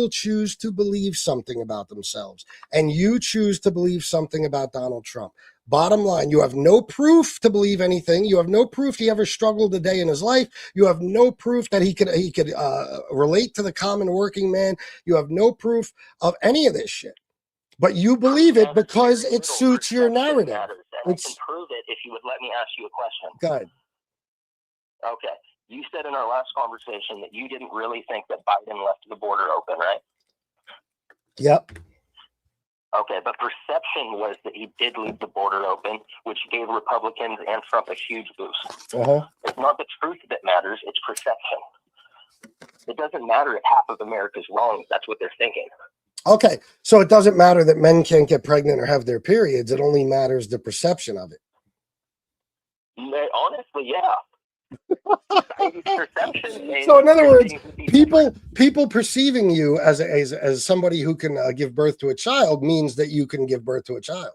choose to believe something about themselves, and you choose to believe something about Donald Trump. Bottom line, you have no proof to believe anything. You have no proof he ever struggled a day in his life. You have no proof that he could relate to the common working man. You have no proof of any of this shit. But you believe it because it suits your narrative.
I can prove it if you would let me ask you a question.
Go ahead.
Okay. You said in our last conversation that you didn't really think that Biden left the border open, right?
Yep.
Okay, but perception was that he did leave the border open, which gave Republicans and Trump a huge boost. It's not the truth that matters, it's perception. It doesn't matter if half of America's wrong if that's what they're thinking.
Okay, so it doesn't matter that men can't get pregnant or have their periods. It only matters the perception of it.
Honestly, yeah.
So in other words, people perceiving you as somebody who can give birth to a child means that you can give birth to a child.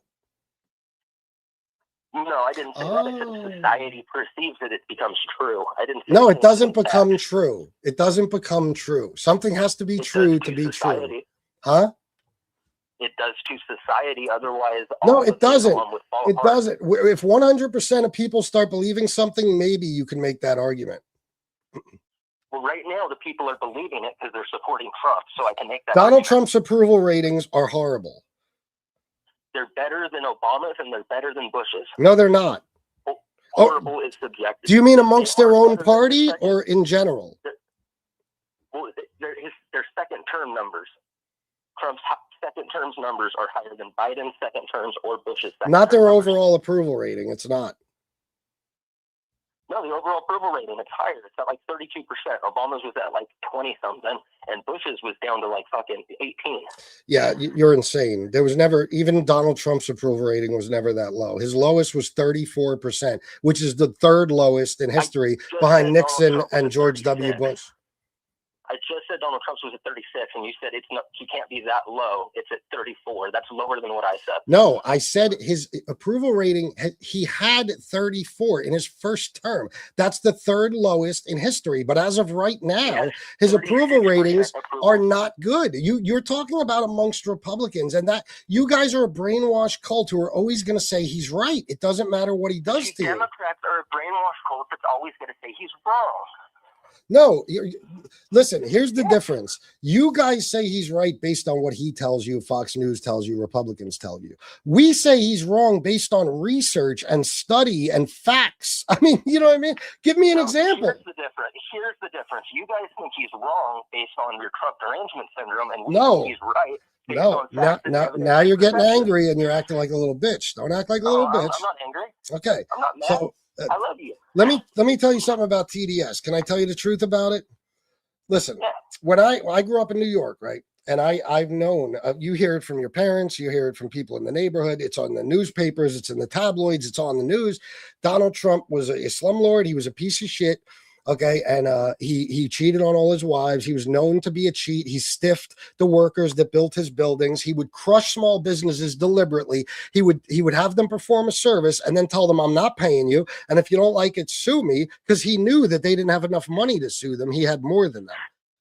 No, I didn't say that. I said society perceives it becomes true. I didn't say
no, it doesn't become true. It doesn't become true. Something has to be true to be true. Huh?
It does to society. Otherwise,
no, it doesn't. It doesn't. If 100% of people start believing something, maybe you can make that argument.
Well, right now, the people are believing it because they're supporting Trump. So I can make that
Donald
argument.
Trump's approval ratings are horrible.
They're better than Obama's and they're better than Bush's.
No, they're not.
Horrible is subjective.
Do you mean amongst their own party or in general?
Well, their second term numbers. Trump's second terms numbers are higher than Biden's second terms or Bush's second.
Not their overall approval rating. It's not.
No, the overall approval rating, it's higher. It's at like 32%. Obama's was at like 20-something, and Bush's was down to like fucking 18.
Yeah, you're insane. There was never, even Donald Trump's approval rating was never that low. His lowest was 34%, which is the third lowest in history behind Nixon and George W. Bush.
I just said Donald Trump's was at 36, and you said it's not. He can't be that low. It's at 34. That's lower than what I said.
No, I said his approval rating, he had 34 in his first term. That's the third lowest in history. But as of right now, his approval ratings are not good. You're talking about amongst Republicans, and that you guys are a brainwashed cult who are always going to say he's right. It doesn't matter what he does to you.
Democrats are a brainwashed cult that's always going to say he's wrong.
No, listen, here's the difference. You guys say he's right based on what he tells you, Fox News tells you, Republicans tell you. We say he's wrong based on research and study and facts. I mean, you know what I mean? Give me an example.
Here's the difference. You guys think he's wrong based on your Trump derangement syndrome, and we think he's right.
Now you're getting angry and you're acting like a little bitch. Don't act like a little bitch.
I'm not angry.
Okay.
I'm not mad.
So,
I love you.
Let me tell you something about TDS. Can I tell you the truth about it? Listen, when I grew up in New York, right? And I've known, you hear it from your parents, you hear it from people in the neighborhood, it's on the newspapers, it's in the tabloids, it's on the news. Donald Trump was a slumlord. He was a piece of shit. Okay, and he cheated on all his wives. He was known to be a cheat. He stiffed the workers that built his buildings. He would crush small businesses deliberately. He would have them perform a service and then tell them, I'm not paying you. And if you don't like it, sue me, because he knew that they didn't have enough money to sue them. He had more than them.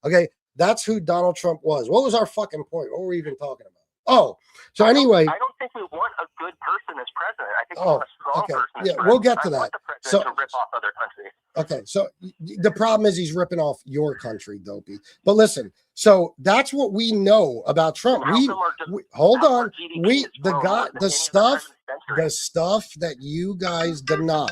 Okay, that's who Donald Trump was. What was our fucking point? What were we even talking about? Oh, so anyway.
I don't think we want a good person as president. I think we want a strong person as president.
We'll get to that.
I want the president to rip off other countries.
Okay, so the problem is he's ripping off your country, Dopey. But listen, so that's what we know about Trump. Hold on. The stuff that you guys deny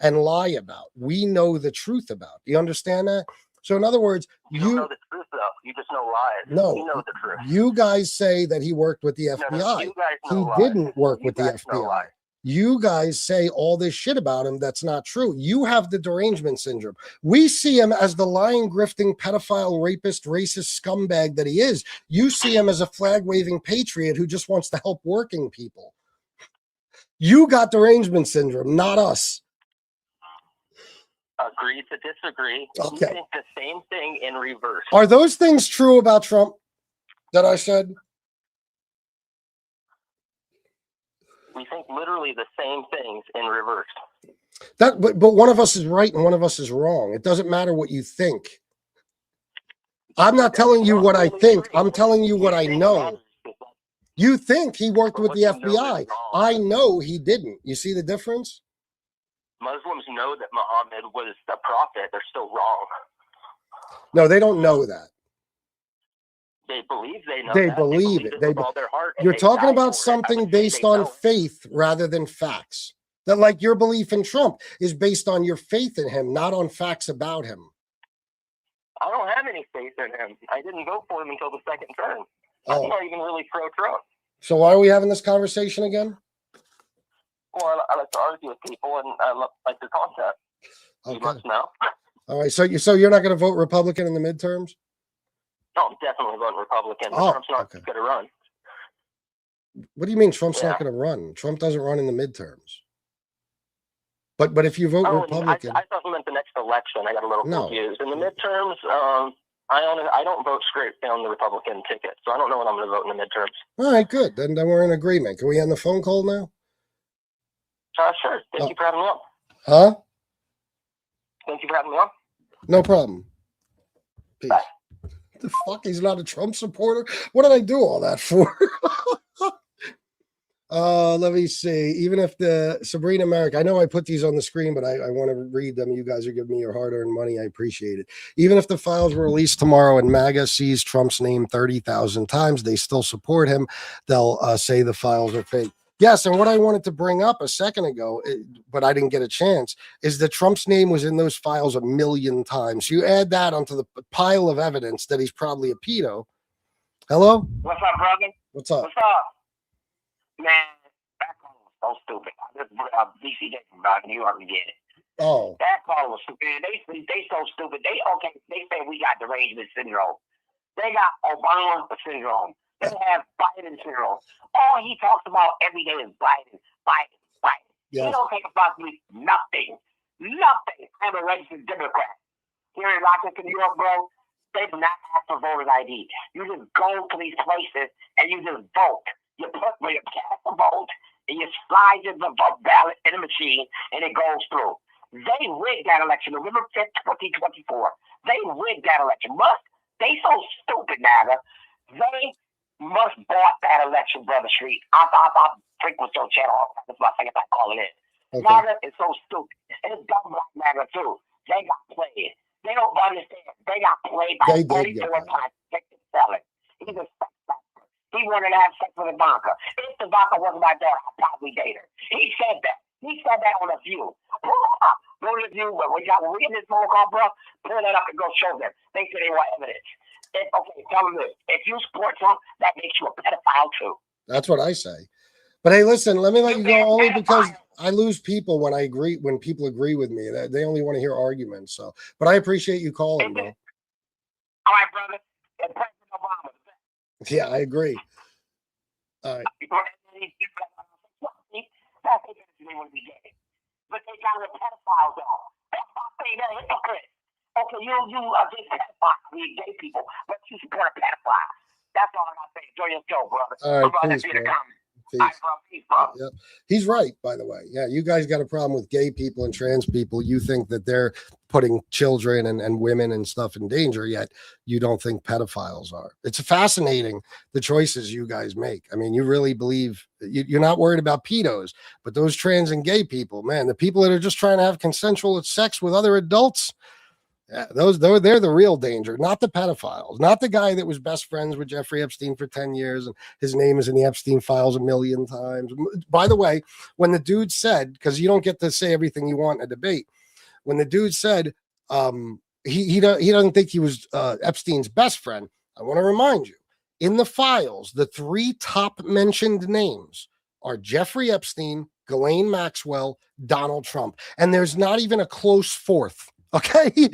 and lie about, we know the truth about. Do you understand that? So in other words,
you don't know the truth, though. You just know lies.
No,
you know the truth.
You guys say that he worked with the FBI.
No, you guys know
he didn't work with the FBI. You guys say all this shit about him that's not true. You have the derangement syndrome. We see him as the lying, grifting, pedophile, rapist, racist scumbag that he is. You see him as a flag-waving patriot who just wants to help working people. You got derangement syndrome, not us.
Agree to disagree.
Okay.
You think the same thing in reverse.
Are those things true about Trump that I said?
We think literally the same things in reverse.
But one of us is right and one of us is wrong. It doesn't matter what you think. I'm not telling you what I think. I'm telling you what I know. You think he worked with the FBI. I know he didn't. You see the difference?
Muslims know that Muhammad was the prophet. They're still wrong.
No, they don't know that.
They believe they know
they
that.
Believe it. With all their heart, you're talking about something based on faith rather than facts. That, like, your belief in Trump is based on your faith in him, not on facts about him.
I don't have any faith in him. I didn't vote for him until the second term. I'm not even really pro-Trump.
So why are we having this conversation again?
Well, I like to argue with people, and I like to talk to them. You must know.
All right, so you're not going to vote Republican in the midterms?
No, I'm definitely voting Republican. Trump's not going to run.
What do you mean Trump's not going to run? Trump doesn't run in the midterms. But if you vote Republican,
I thought you meant the next election. I got a little confused. In the midterms, I don't vote straight down the Republican ticket, so I don't know what I'm going to vote in the midterms.
All right, good. Then we're in agreement. Can we end the phone call now?
Sure. Thank you for having me on.
Huh?
Thank you for having me on.
No problem. Peace.
Bye.
The fuck? He's not a Trump supporter? What did I do all that for? Let me see. Even if the Sabrina Merrick, I know I put these on the screen, but I want to read them. You guys are giving me your hard-earned money. I appreciate it. Even if the files were released tomorrow and MAGA sees Trump's name 30,000 times, they still support him. They'll say the files are fake. Yes, and what I wanted to bring up a second ago, but I didn't get a chance, is that Trump's name was in those files 1 million times. You add that onto the pile of evidence that he's probably a pedo. Hello?
What's up, brother?
What's up?
What's up? Man, back home, so stupid. I just BC about you already get it.
Oh,
That part was stupid. They so stupid. They say we got derangement syndrome. They got Obama syndrome. They have Biden syndrome. All he talks about every day is Biden, Biden, Biden.
yes.
He don't take approximately nothing. Nothing. I'm a registered Democrat. Here in Rochester, New York, bro, they do not ask for voter ID. You just go to these places and you just vote. You cast a vote and you slide the vote ballot in the machine and it goes through. They rigged that election November 5th, 2024. They rigged that election. They so stupid, Naga. They must bought that election, Brother Street. I frequent your channel. That's my second time calling in.
Okay.
Naga is so stupid. And it's dumb black Naga, too. They got played. They don't understand. They got played by
They did
34
get
times. Selling. He's a sex factor. He wanted to have sex with Ivanka. If Ivanka wasn't my daughter, I'd probably date her. He said that. He said that on a View. Pull it up. Go to the View. When we in this phone call, bro, pull that up and go show them. They say they want evidence. Tell them this. If you support Trump, that makes you a pedophile too.
That's what I say. But hey, listen, let me let you go only because I lose people when people agree with me. They only want to hear arguments. So, but I appreciate you calling, bro.
All right, brother. And President Obama.
Yeah, I agree. All right.
But they got a pedophile though. That's not saying that hypocrite. Okay, you against pedophiles, we gay people, but you support a pedophile. That's all I gotta say. Enjoy your show, brother.
All right, peace, bro.
All right, bro. Peace, bro.
Yep. He's right, by the way. Yeah, you guys got a problem with gay people and trans people. You think that they're putting children and women and stuff in danger, yet you don't think pedophiles are. It's fascinating, the choices you guys make. I mean, you really believe you're not worried about pedos, but those trans and gay people, man, the people that are just trying to have consensual sex with other adults, yeah, they're the real danger, not the pedophiles, not the guy that was best friends with Jeffrey Epstein for 10 years and his name is in the Epstein files a million times. By the way, when the dude said, because you don't get to say everything you want in a debate, when the dude said he doesn't think he was Epstein's best friend, I want to remind you, in the files, the three top mentioned names are Jeffrey Epstein, Ghislaine Maxwell, Donald Trump, and there's not even a close fourth. Okay,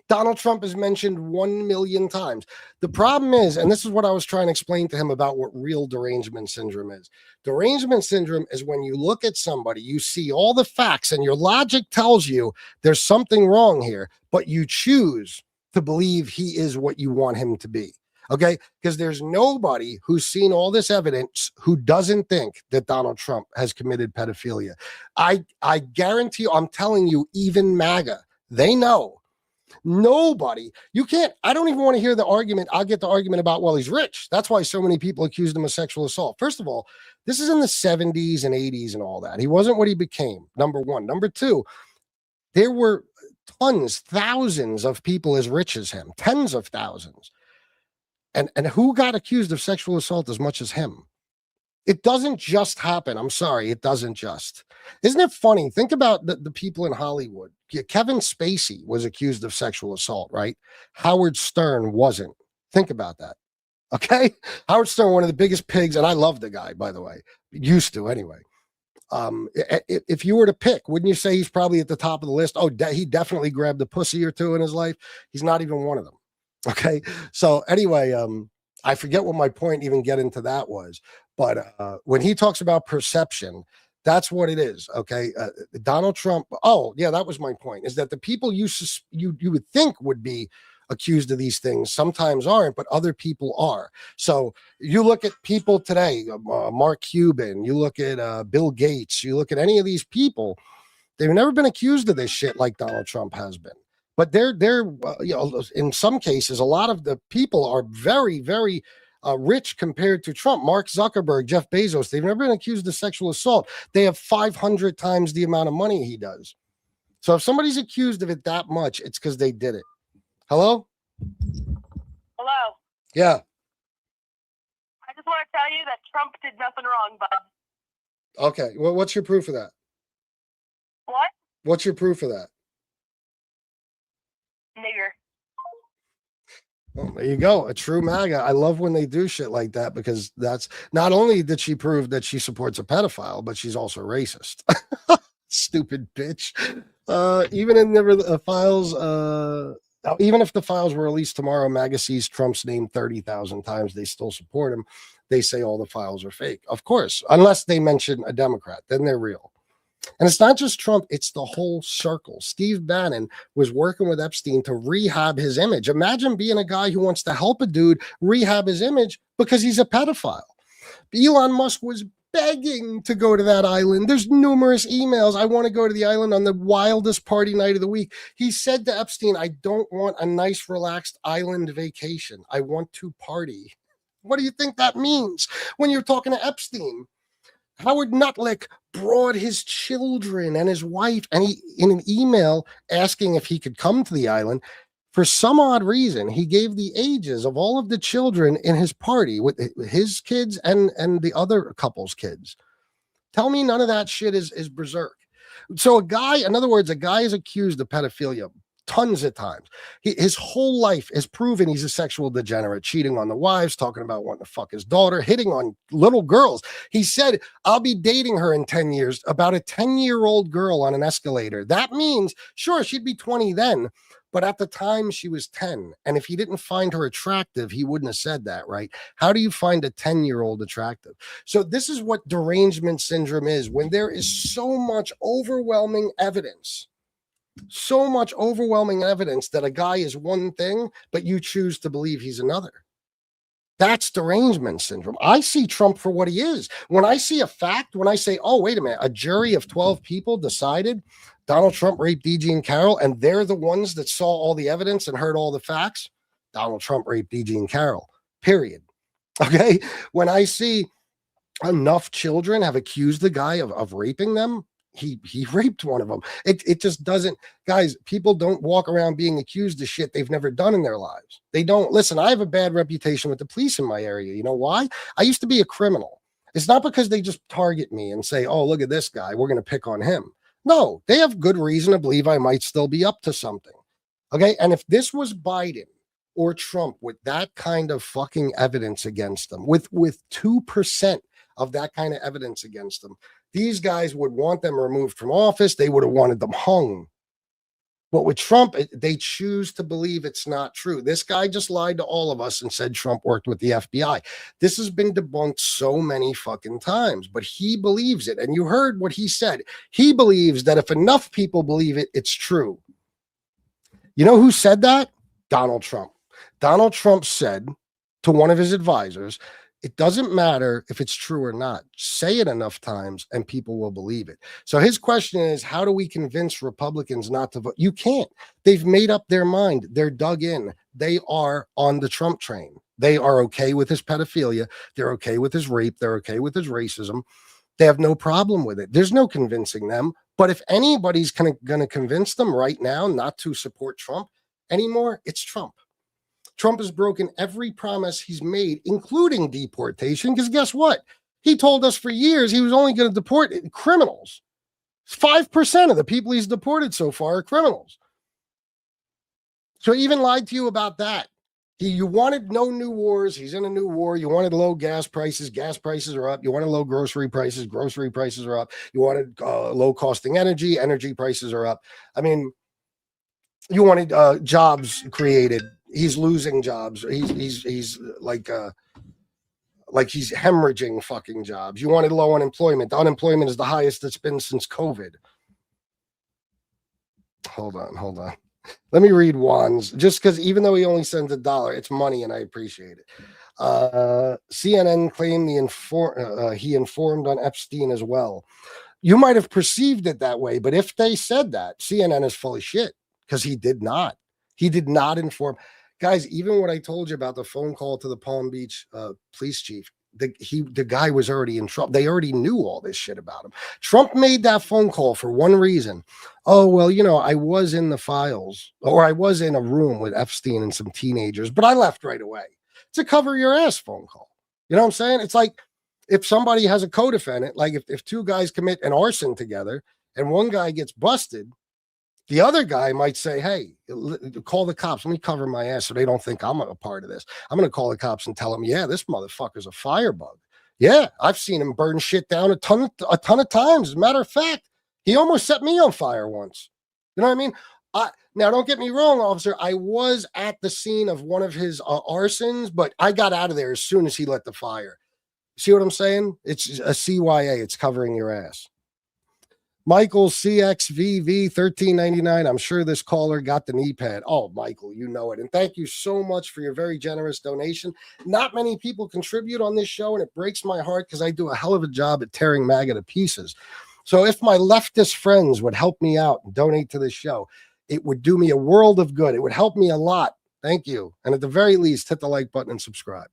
Donald Trump is mentioned 1 million times. The problem is, and this is what I was trying to explain to him about what real derangement syndrome is. Derangement syndrome is when you look at somebody, you see all the facts, and your logic tells you there's something wrong here, but you choose to believe he is what you want him to be. Okay, because there's nobody who's seen all this evidence who doesn't think that Donald Trump has committed pedophilia. I guarantee you, I'm telling you, even MAGA, they know. Nobody, you can't, I don't even want to hear the argument. I'll get the argument about, well, he's rich. That's why so many people accused him of sexual assault. First of all, this is in the 70s and 80s and all that. He wasn't what he became, number one. Number two, there were thousands of people as rich as him, tens of thousands. And who got accused of sexual assault as much as him? It doesn't just happen. I'm sorry. It doesn't just. Isn't it funny? Think about the people in Hollywood. Kevin Spacey was accused of sexual assault, right? Howard Stern wasn't. Think about that. Okay? Howard Stern, one of the biggest pigs, and I love the guy, by the way. Used to, anyway. If you were to pick, wouldn't you say he's probably at the top of the list? Oh, he definitely grabbed a pussy or two in his life. He's not even one of them. Okay? So anyway, I forget what my point even get into that was. But when he talks about perception, that's what it is. Okay. Donald Trump. Oh, yeah, that was my point, is that the people you would think would be accused of these things sometimes aren't, but other people are. So you look at people today, Mark Cuban, you look at Bill Gates, you look at any of these people, they've never been accused of this shit like Donald Trump has been. But they're in some cases, a lot of the people are very, very rich compared to Trump. Mark Zuckerberg, Jeff Bezos, they've never been accused of sexual assault. They have 500 times the amount of money he does. So if somebody's accused of it that much, it's because they did it. Hello?
Hello.
Yeah.
I just want to tell you that Trump did nothing wrong, bud.
Okay. Well, what's your proof of that?
What?
What's your proof of that?
Nigger.
Well, there you go. A true MAGA. I love when they do shit like that, because that's not only did she prove that she supports a pedophile, but she's also racist. Stupid bitch. Even in the files, even if the files were released tomorrow, MAGA sees Trump's name 30,000 times. They still support him. They say all the files are fake. Of course, unless they mention a Democrat, then they're real. And it's not just Trump, it's the whole circle. Steve Bannon was working with Epstein to rehab his image. Imagine being a guy who wants to help a dude rehab his image because he's a pedophile. Elon Musk was begging to go to that island. There's numerous emails. I want to go to the island on the wildest party night of the week. He said to Epstein, I don't want a nice, relaxed island vacation. I want to party. What do you think that means when you're talking to Epstein? Howard Nutlick brought his children and his wife, and he, in an email asking if he could come to the island, for some odd reason, he gave the ages of all of the children in his party with his kids and the other couple's kids. Tell me none of that shit is berserk. So a guy, in other words, a guy is accused of pedophilia tons of times. His whole life has proven he's a sexual degenerate, cheating on the wives, talking about wanting to fuck his daughter, hitting on little girls. He said, I'll be dating her in 10 years, about a 10-year-old girl on an escalator. That means, sure, she'd be 20 then, but at the time she was 10. And if he didn't find her attractive, he wouldn't have said that, right? How do you find a 10-year-old attractive? So this is what derangement syndrome is, when there is so much overwhelming evidence that a guy is one thing, but you choose to believe he's another. That's derangement syndrome. I see Trump for what he is. When I see a fact, when I say, oh, wait a minute, a jury of 12 people decided Donald Trump raped DG and Carol, and they're the ones that saw all the evidence and heard all the facts. Donald Trump raped DG and Carol, period. Okay? When I see enough children have accused the guy of raping them, he raped one of them. It just doesn't, guys, people don't walk around being accused of shit they've never done in their lives. They don't. Listen, I have a bad reputation with the police in my area. You know why? I used to be a criminal. It's not because they just target me and say, oh, look at this guy, we're going to pick on him. No, they have good reason to believe I might still be up to something. Okay. And if this was Biden or Trump with that kind of fucking evidence against them, with 2% of that kind of evidence against them, these guys would want them removed from office. They would have wanted them hung. But with Trump, they choose to believe it's not true. This guy just lied to all of us and said Trump worked with the FBI. This has been debunked so many fucking times, but he believes it. And you heard what he said. He believes that if enough people believe it, it's true. You know who said that? Donald Trump. Donald Trump said to one of his advisors, it doesn't matter if it's true or not. Say it enough times and people will believe it. So his question is, how do we convince Republicans not to vote? You can't. They've made up their mind. They're dug in. They are on the Trump train. They are okay with his pedophilia. They're okay with his rape. They're okay with his racism. They have no problem with it. There's no convincing them. But if anybody's going to convince them right now not to support Trump anymore, it's Trump. Trump has broken every promise he's made, including deportation, because guess what? He told us for years he was only going to deport criminals. 5% of the people he's deported so far are criminals. So he even lied to you about that. You wanted no new wars. He's in a new war. You wanted low gas prices. Gas prices are up. You wanted low grocery prices. Grocery prices are up. You wanted low costing energy. Energy prices are up. I mean, you wanted jobs created. He's losing jobs. He's like he's hemorrhaging fucking jobs. You wanted low unemployment. The unemployment is the highest it's been since COVID. Hold on. Let me read Juan's, just because even though he only sends $1, it's money and I appreciate it. CNN claimed he informed on Epstein as well. You might have perceived it that way, but if they said that, CNN is full of shit because he did not. He did not inform. Guys, even what I told you about the phone call to the Palm Beach police chief, the guy was already in trouble. They already knew all this shit about him. Trump made that phone call for one reason. Oh, well, I was in the files, or I was in a room with Epstein and some teenagers, but I left right away. It's a cover your ass phone call. You know what I'm saying? It's like if somebody has a co-defendant, like if two guys commit an arson together and one guy gets busted, the other guy might say, hey, call the cops. Let me cover my ass so they don't think I'm a part of this. I'm going to call the cops and tell them, yeah, this motherfucker's a firebug. Yeah, I've seen him burn shit down a ton of times. As a matter of fact, He almost set me on fire once. You know what I mean? Now, don't get me wrong, officer. I was at the scene of one of his arsons, but I got out of there as soon as he lit the fire. See what I'm saying? It's a CYA. It's covering your ass. Michael CXVV 1399. I'm sure this caller got the knee pad. Oh, Michael, you know it. And thank you so much for your very generous donation. Not many people contribute on this show, and it breaks my heart because I do a hell of a job at tearing MAGA to pieces. So if my leftist friends would help me out and donate to this show, it would do me a world of good. It would help me a lot. Thank you. And at the very least, hit the like button and subscribe.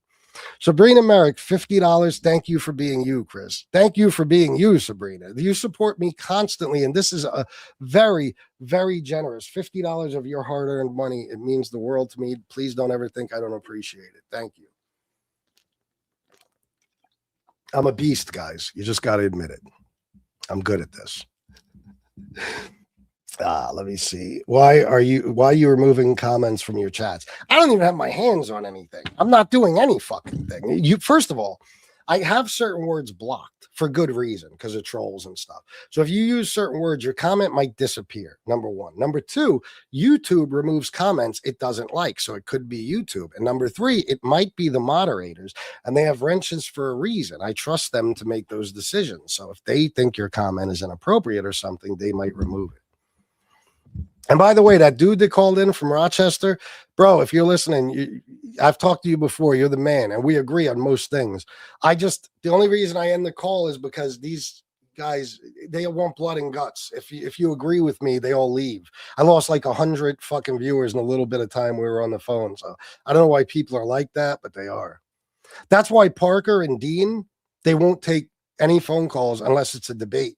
Sabrina Merrick, $50. Thank you for being you, Chris. Thank you for being you, Sabrina. You support me constantly, and this is a very, very generous $50 of your hard-earned money. It means the world to me. Please don't ever think I don't appreciate it. Thank you. I'm a beast, guys. You just got to admit it. I'm good at this. Let me see. Why are you removing comments from your chats? I don't even have my hands on anything. I'm not doing any fucking thing. First of all, I have certain words blocked for good reason because of trolls and stuff. So if you use certain words, your comment might disappear. Number one. Number two, YouTube removes comments it doesn't like. So it could be YouTube. And number three, it might be the moderators, and they have wrenches for a reason. I trust them to make those decisions. So if they think your comment is inappropriate or something, they might remove it. And by the way, that dude that called in from Rochester, bro, if you're listening, I've talked to you before. You're the man, and we agree on most things. The only reason I end the call is because these guys, they want blood and guts. If you agree with me, they all leave. I lost like 100 fucking viewers in a little bit of time we were on the phone. So I don't know why people are like that, but they are. That's why Parker and Dean, they won't take any phone calls unless it's a debate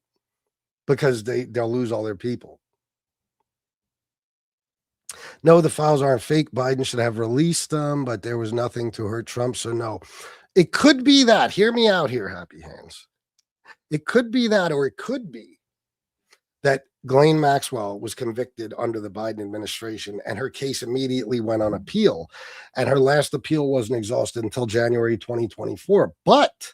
because they'll lose all their people. No, the files aren't fake. Biden should have released them, but there was nothing to hurt Trump. So no, it could be that. Hear me out here, Happy Hands. It could be that, or it could be that Ghislaine Maxwell was convicted under the Biden administration and her case immediately went on appeal. And her last appeal wasn't exhausted until January 2024. But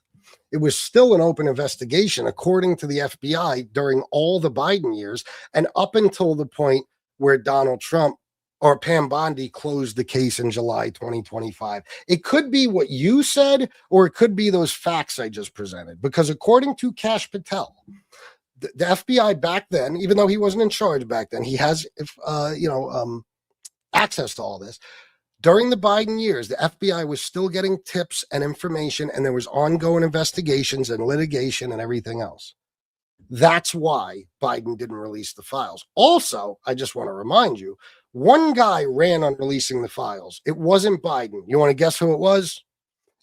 it was still an open investigation, according to the FBI, during all the Biden years and up until the point where Donald Trump or Pam Bondi closed the case in July 2025. It could be what you said, or it could be those facts I just presented. Because according to Kash Patel, the FBI back then, even though he wasn't in charge back then, he has, access to all this. During the Biden years, the FBI was still getting tips and information, and there was ongoing investigations and litigation and everything else. That's why Biden didn't release the files. Also, I just want to remind you, one guy ran on releasing the files. It wasn't Biden. You want to guess who it was?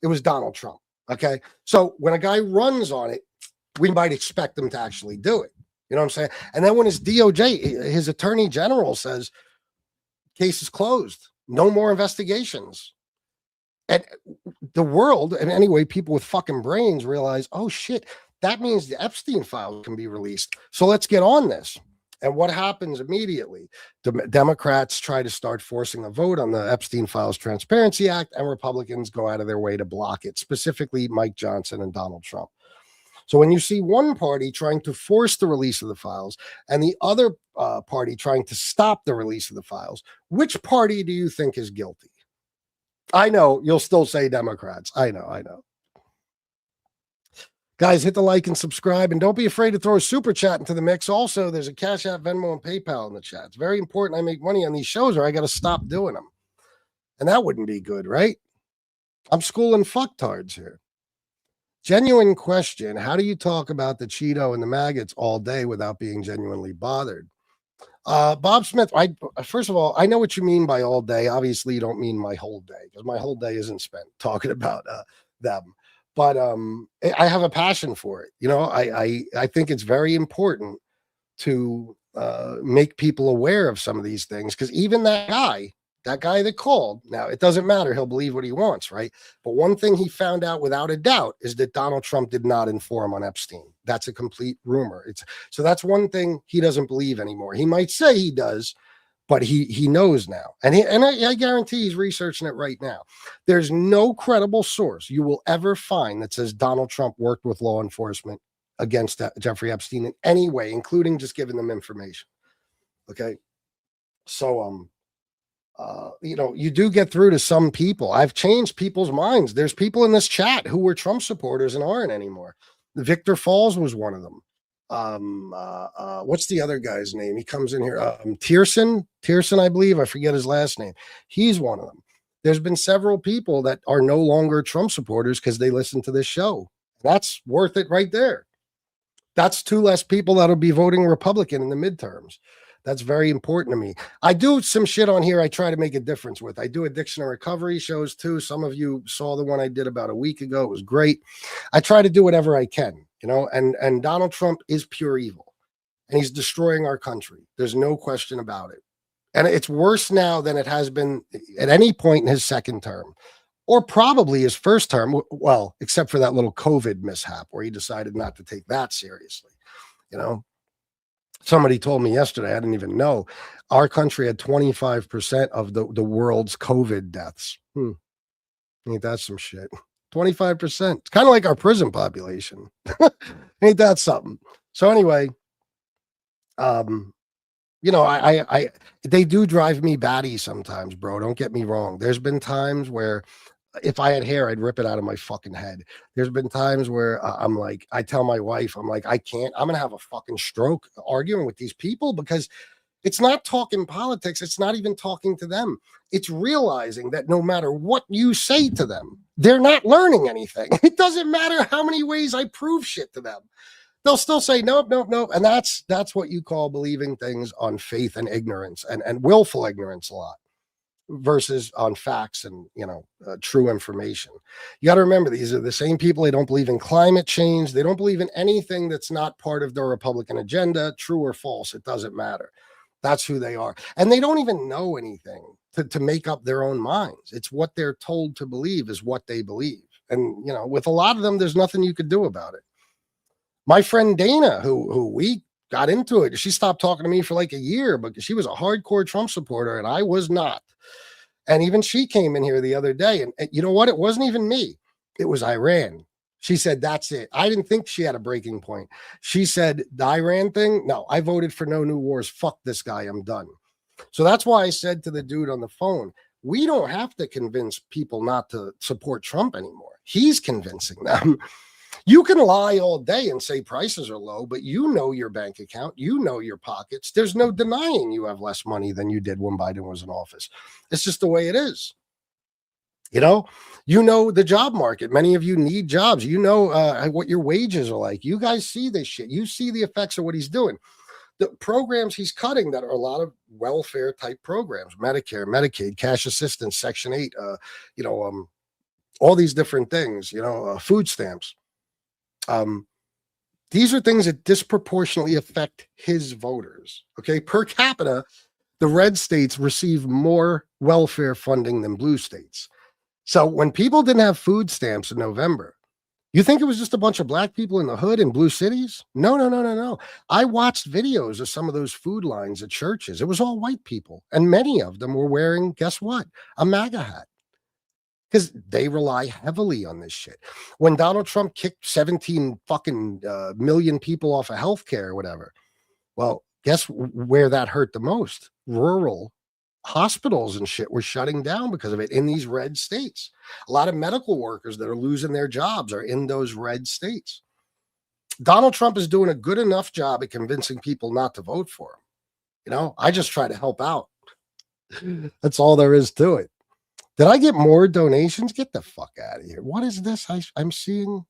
It was Donald Trump. Okay. So when a guy runs on it, we might expect him to actually do it. You know what I'm saying? And then when his DOJ, his attorney general says, case is closed, no more investigations. And the world, and anyway, people with fucking brains realize, oh shit, that means the Epstein files can be released. So let's get on this. And what happens immediately? The Democrats try to start forcing a vote on the Epstein Files Transparency Act, and Republicans go out of their way to block it, specifically Mike Johnson and Donald Trump. So when you see one party trying to force the release of the files and the other party trying to stop the release of the files, which party do you think is guilty? I know you'll still say Democrats. I know. Guys, hit the like and subscribe, and don't be afraid to throw a super chat into the mix. Also, there's a Cash App, Venmo, and PayPal in the chat. It's very important I make money on these shows or I got to stop doing them. And that wouldn't be good, right? I'm schooling fucktards here. Genuine question. How do you talk about the Cheeto and the maggots all day without being genuinely bothered? Bob Smith, first of all, I know what you mean by all day. Obviously, you don't mean my whole day because my whole day isn't spent talking about them. But I have a passion for it. You know, I think it's very important to make people aware of some of these things, because even that guy that called, now it doesn't matter. He'll believe what he wants, right? But one thing he found out without a doubt is that Donald Trump did not inform on Epstein. That's a complete rumor. So that's one thing he doesn't believe anymore. He might say he does, but he knows now. And I guarantee he's researching it right now. There's no credible source you will ever find that says Donald Trump worked with law enforcement against Jeffrey Epstein in any way, including just giving them information. Okay. So, you do get through to some people. I've changed people's minds. There's people in this chat who were Trump supporters and aren't anymore. Victor Falls was one of them. What's the other guy's name? He comes in here. Tierson, I believe. I forget his last name. He's one of them. There's been several people that are no longer Trump supporters because they listen to this show. That's worth it right there. That's 2 less people that'll be voting Republican in the midterms. That's very important to me. I do some shit on here I try to make a difference with. I do addiction and recovery shows too. Some of you saw the one I did about a week ago. It was great. I try to do whatever I can, and Donald Trump is pure evil and he's destroying our country. There's no question about it. And it's worse now than it has been at any point in his second term or probably his first term. Well, except for that little COVID mishap where he decided not to take that seriously, Somebody told me yesterday, I didn't even know, our country had 25% of the world's COVID deaths. Ain't that some shit? 25%. It's kind of like our prison population. Ain't that something? So anyway, they do drive me batty sometimes, bro. Don't get me wrong. There's been times where if I had hair, I'd rip it out of my fucking head. There's been times where I'm like, I tell my wife, I'm like, I can't, I'm going to have a fucking stroke arguing with these people because it's not talking politics. It's not even talking to them. It's realizing that no matter what you say to them, they're not learning anything. It doesn't matter how many ways I prove shit to them. They'll still say, nope. And that's what you call believing things on faith and ignorance and willful ignorance a lot. Versus on facts and true information. You got to remember, these are the same people. They don't believe in climate change. They don't believe in anything that's not part of their Republican agenda, true or false. It doesn't matter. That's who they are. And they don't even know anything to make up their own minds. It's what they're told to believe is what they believe. And with a lot of them, there's nothing you could do about it. My friend Dana, who we got into it, she stopped talking to me for like a year because she was a hardcore Trump supporter and I was not. And even she came in here the other day and you know what? It wasn't even me. It was Iran. She said, that's it. I didn't think she had a breaking point. She said, the Iran thing, no, I voted for no new wars. Fuck this guy. I'm done. So that's why I said to the dude on the phone, we don't have to convince people not to support Trump anymore. He's convincing them. You can lie all day and say prices are low, but your bank account, your pockets. There's no denying you have less money than you did when Biden was in office. It's just the way it is. The job market. Many of you need jobs. What your wages are like. You guys see this shit. You see the effects of what he's doing. The programs he's cutting that are a lot of welfare type programs, Medicare, Medicaid, cash assistance, Section 8, all these different things, food stamps. These are things that disproportionately affect his voters. Okay. Per capita, the red states receive more welfare funding than blue states. So when people didn't have food stamps in November, you think it was just a bunch of black people in the hood in blue cities? No. I watched videos of some of those food lines at churches. It was all white people. And many of them were wearing, guess what? A MAGA hat. Because they rely heavily on this shit. When Donald Trump kicked 17 fucking million people off of healthcare or whatever, well, guess where that hurt the most? Rural hospitals and shit were shutting down because of it in these red states. A lot of medical workers that are losing their jobs are in those red states. Donald Trump is doing a good enough job at convincing people not to vote for him. I just try to help out. That's all there is to it. Did I get more donations? Get the fuck out of here. What is this I'm seeing?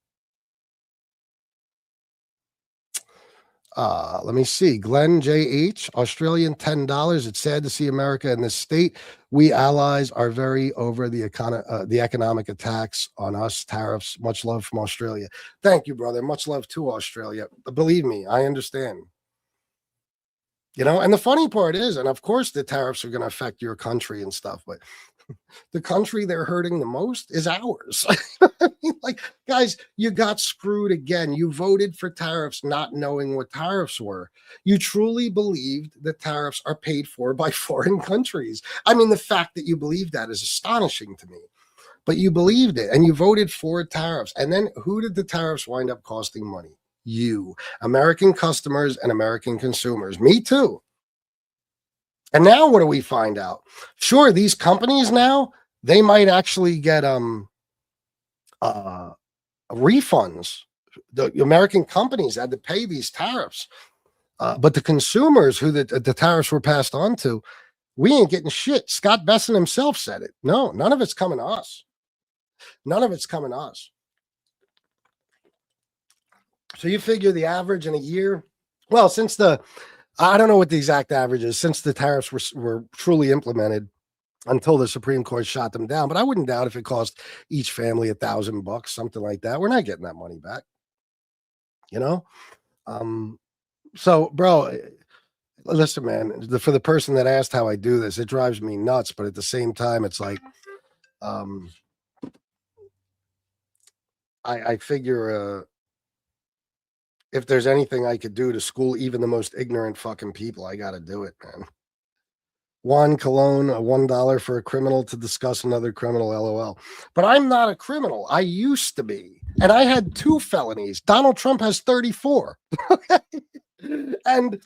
Let me see. Glenn J.H., Australian, $10. It's sad to see America in this state. We allies are very over the economic attacks on us, tariffs. Much love from Australia. Thank you, brother. Much love to Australia. Believe me, I understand. And the funny part is, and of course the tariffs are going to affect your country and stuff, but the country they're hurting the most is ours. Guys, you got screwed again. You voted for tariffs not knowing what tariffs were. You truly believed that tariffs are paid for by foreign countries. I mean, the fact that you believe that is astonishing to me. But you believed it and you voted for tariffs. And then who did the tariffs wind up costing money? you, American customers and American consumers. Me too. And now what do we find out? Sure, these companies now, they might actually get refunds. The American companies had to pay these tariffs. But the consumers who the tariffs were passed on to, we ain't getting shit. Scott Besson himself said it. No, none of it's coming to us. None of it's coming to us. So you figure the average in a year, well, since I don't know what the exact average is, since the tariffs were truly implemented until the Supreme Court shot them down, but I wouldn't doubt if it cost each family $1,000, something like that. We're not getting that money back, you know? So, bro, listen, man, for the person that asked how I do this, it drives me nuts. But at the same time, it's like, I figure if there's anything I could do to school even the most ignorant fucking people, I got to do it, man. Juan Colon, $1 for a criminal to discuss another criminal, LOL. But I'm not a criminal. I used to be. And I had 2 felonies. Donald Trump has 34. And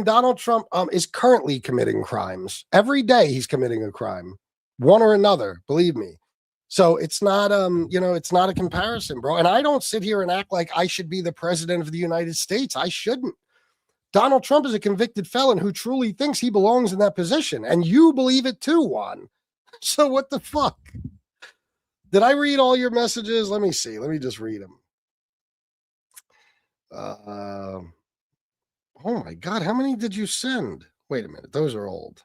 Donald Trump is currently committing crimes. Every day he's committing a crime, one or another, believe me. So it's not it's not a comparison, bro. And I don't sit here and act like I should be the president of the United States. I shouldn't. Donald Trump is a convicted felon who truly thinks he belongs in that position. And you believe it too, Juan. So what the fuck? Did I read all your messages? Let me see. Let me just read them. Oh my God. How many did you send? Wait a minute. Those are old.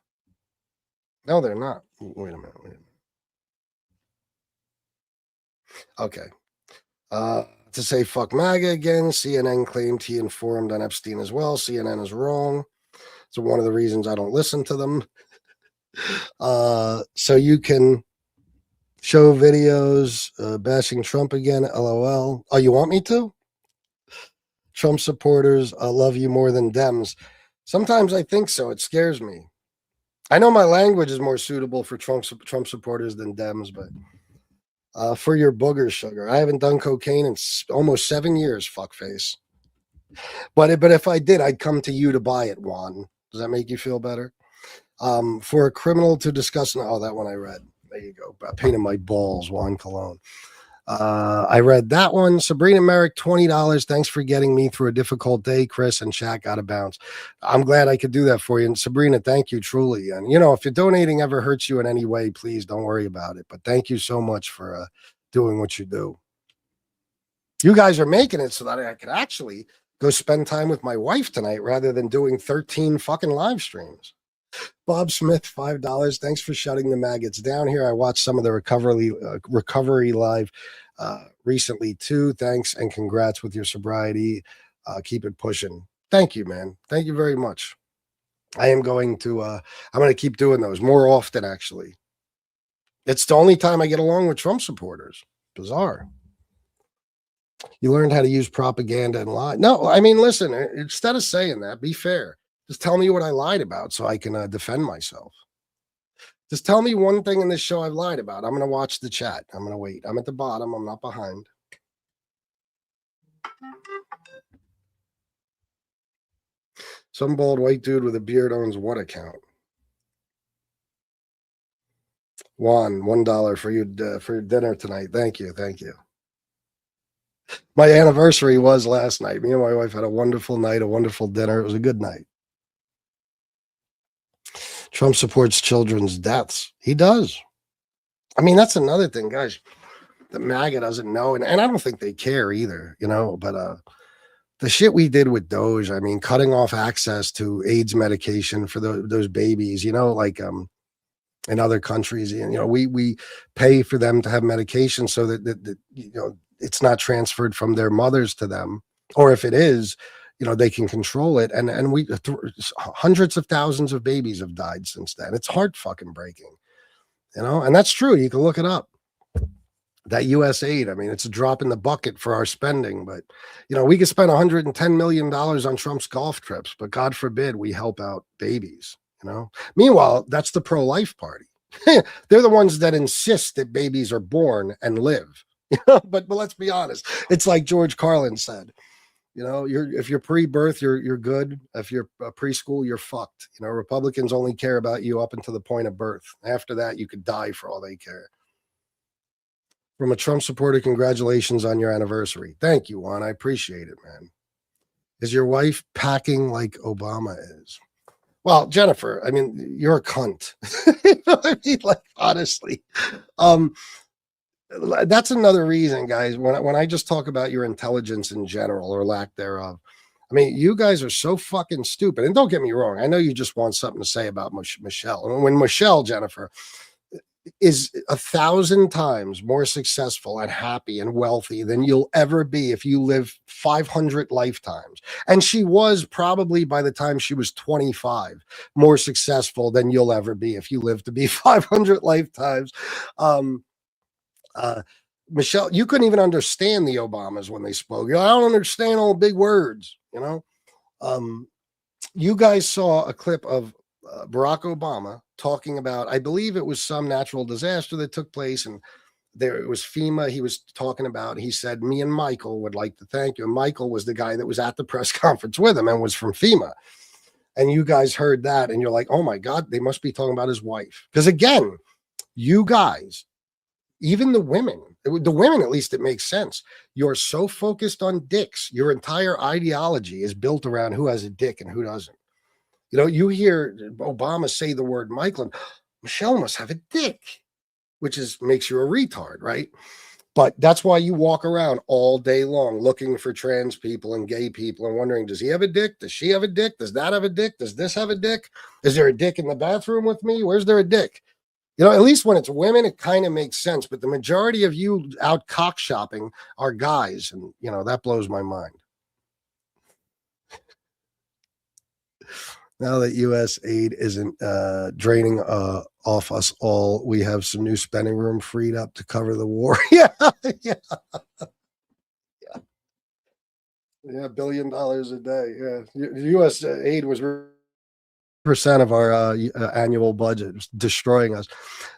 No, they're not. Wait a minute. Okay. To say fuck MAGA again, CNN claimed he informed on Epstein as well. CNN is wrong. So one of the reasons I don't listen to them. So you can show videos bashing Trump again, LOL. Oh, you want me to? Trump supporters love you more than Dems. Sometimes I think so. It scares me. I know my language is more suitable for Trump supporters than Dems, but for your booger sugar. I haven't done cocaine in almost 7 years, fuckface. But if I did, I'd come to you to buy it, Juan. Does that make you feel better? For a criminal to discuss. Oh, that one I read. There you go. A pain in my balls, Juan Colon. I read that one. Sabrina Merrick, $20. Thanks for getting me through a difficult day. Chris and Shaq out of bounds. I'm glad I could do that for you. And Sabrina, thank you truly. And if your donating ever hurts you in any way, please don't worry about it. But thank you so much for doing what you do. You guys are making it so that I could actually go spend time with my wife tonight rather than doing 13 fucking live streams. Bob Smith, $5. Thanks for shutting the maggots down here. I watched some of the recovery live recently too. Thanks and congrats with your sobriety. Keep it pushing. Thank you, man. Thank you very much. I'm going to keep doing those more often, actually. It's the only time I get along with Trump supporters. Bizarre. You learned how to use propaganda and lie. No, I mean, listen, instead of saying that, be fair. Just tell me what I lied about so I can defend myself. Just tell me one thing in this show I've lied about. I'm going to watch the chat. I'm going to wait. I'm at the bottom. I'm not behind. Some bald white dude with a beard owns what account? Juan, $1 for your dinner tonight. Thank you. Thank you. My anniversary was last night. Me and my wife had a wonderful night, a wonderful dinner. It was a good night. Trump supports children's deaths. He does. I mean, that's another thing, guys. The MAGA doesn't know, and I don't think they care either, but the shit we did with Doge, I mean, cutting off access to AIDS medication for those babies, like in other countries, we pay for them to have medication so that it's not transferred from their mothers to them, or if it is, they can control it. And hundreds of thousands of babies have died since then. It's heart fucking breaking, and that's true. You can look it up. That U.S. aid, I mean, it's a drop in the bucket for our spending, but we could spend $110 million on Trump's golf trips, but God forbid we help out babies, Meanwhile, that's the pro-life party. They're the ones that insist that babies are born and live. But let's be honest. It's like George Carlin said. You know, if you're pre-birth, you're good. If you're preschool, you're fucked. You know, Republicans only care about you up until the point of birth. After that, you could die for all they care. From a Trump supporter, congratulations on your anniversary. Thank you, Juan. I appreciate it, man. Is your wife packing like Obama is? Well, Jennifer, I mean, you're a cunt. You know what I mean? Like, honestly. That's another reason, guys, when I just talk about your intelligence in general or lack thereof. I mean, you guys are so fucking stupid. And don't get me wrong, I know you just want something to say about Michelle. And when Michelle, Jennifer, is 1,000 times more successful and happy and wealthy than you'll ever be if you live 500 lifetimes. And she was probably, by the time she was 25, more successful than you'll ever be if you live to be 500 lifetimes. Michelle, you couldn't even understand the Obamas when they spoke. I don't understand all the big words, you know. You guys saw a clip of Barack Obama talking about, I believe it was some natural disaster that took place, and there it was FEMA he was talking about. He said, me and Michael would like to thank you. And Michael was the guy that was at the press conference with him and was from FEMA. And you guys heard that and you're like, oh my God, they must be talking about his wife. Because again, you guys, even the women, at least it makes sense. You're so focused on dicks. Your entire ideology is built around who has a dick and who doesn't. You know, you hear Obama say the word Michael, and Michelle must have a dick, which makes you a retard, right? But that's why you walk around all day long looking for trans people and gay people and wondering, does he have a dick? Does she have a dick? Does that have a dick? Does this have a dick? Is there a dick in the bathroom with me? Where's there a dick? You know, at least when it's women, it kind of makes sense. But the majority of you out cock shopping are guys. And, you know, that blows my mind. Now that U.S. aid isn't draining off us all, we have some new spending room freed up to cover the war. Yeah. $1 billion a day. Yeah. U.S. aid was percent of our annual budget, destroying us.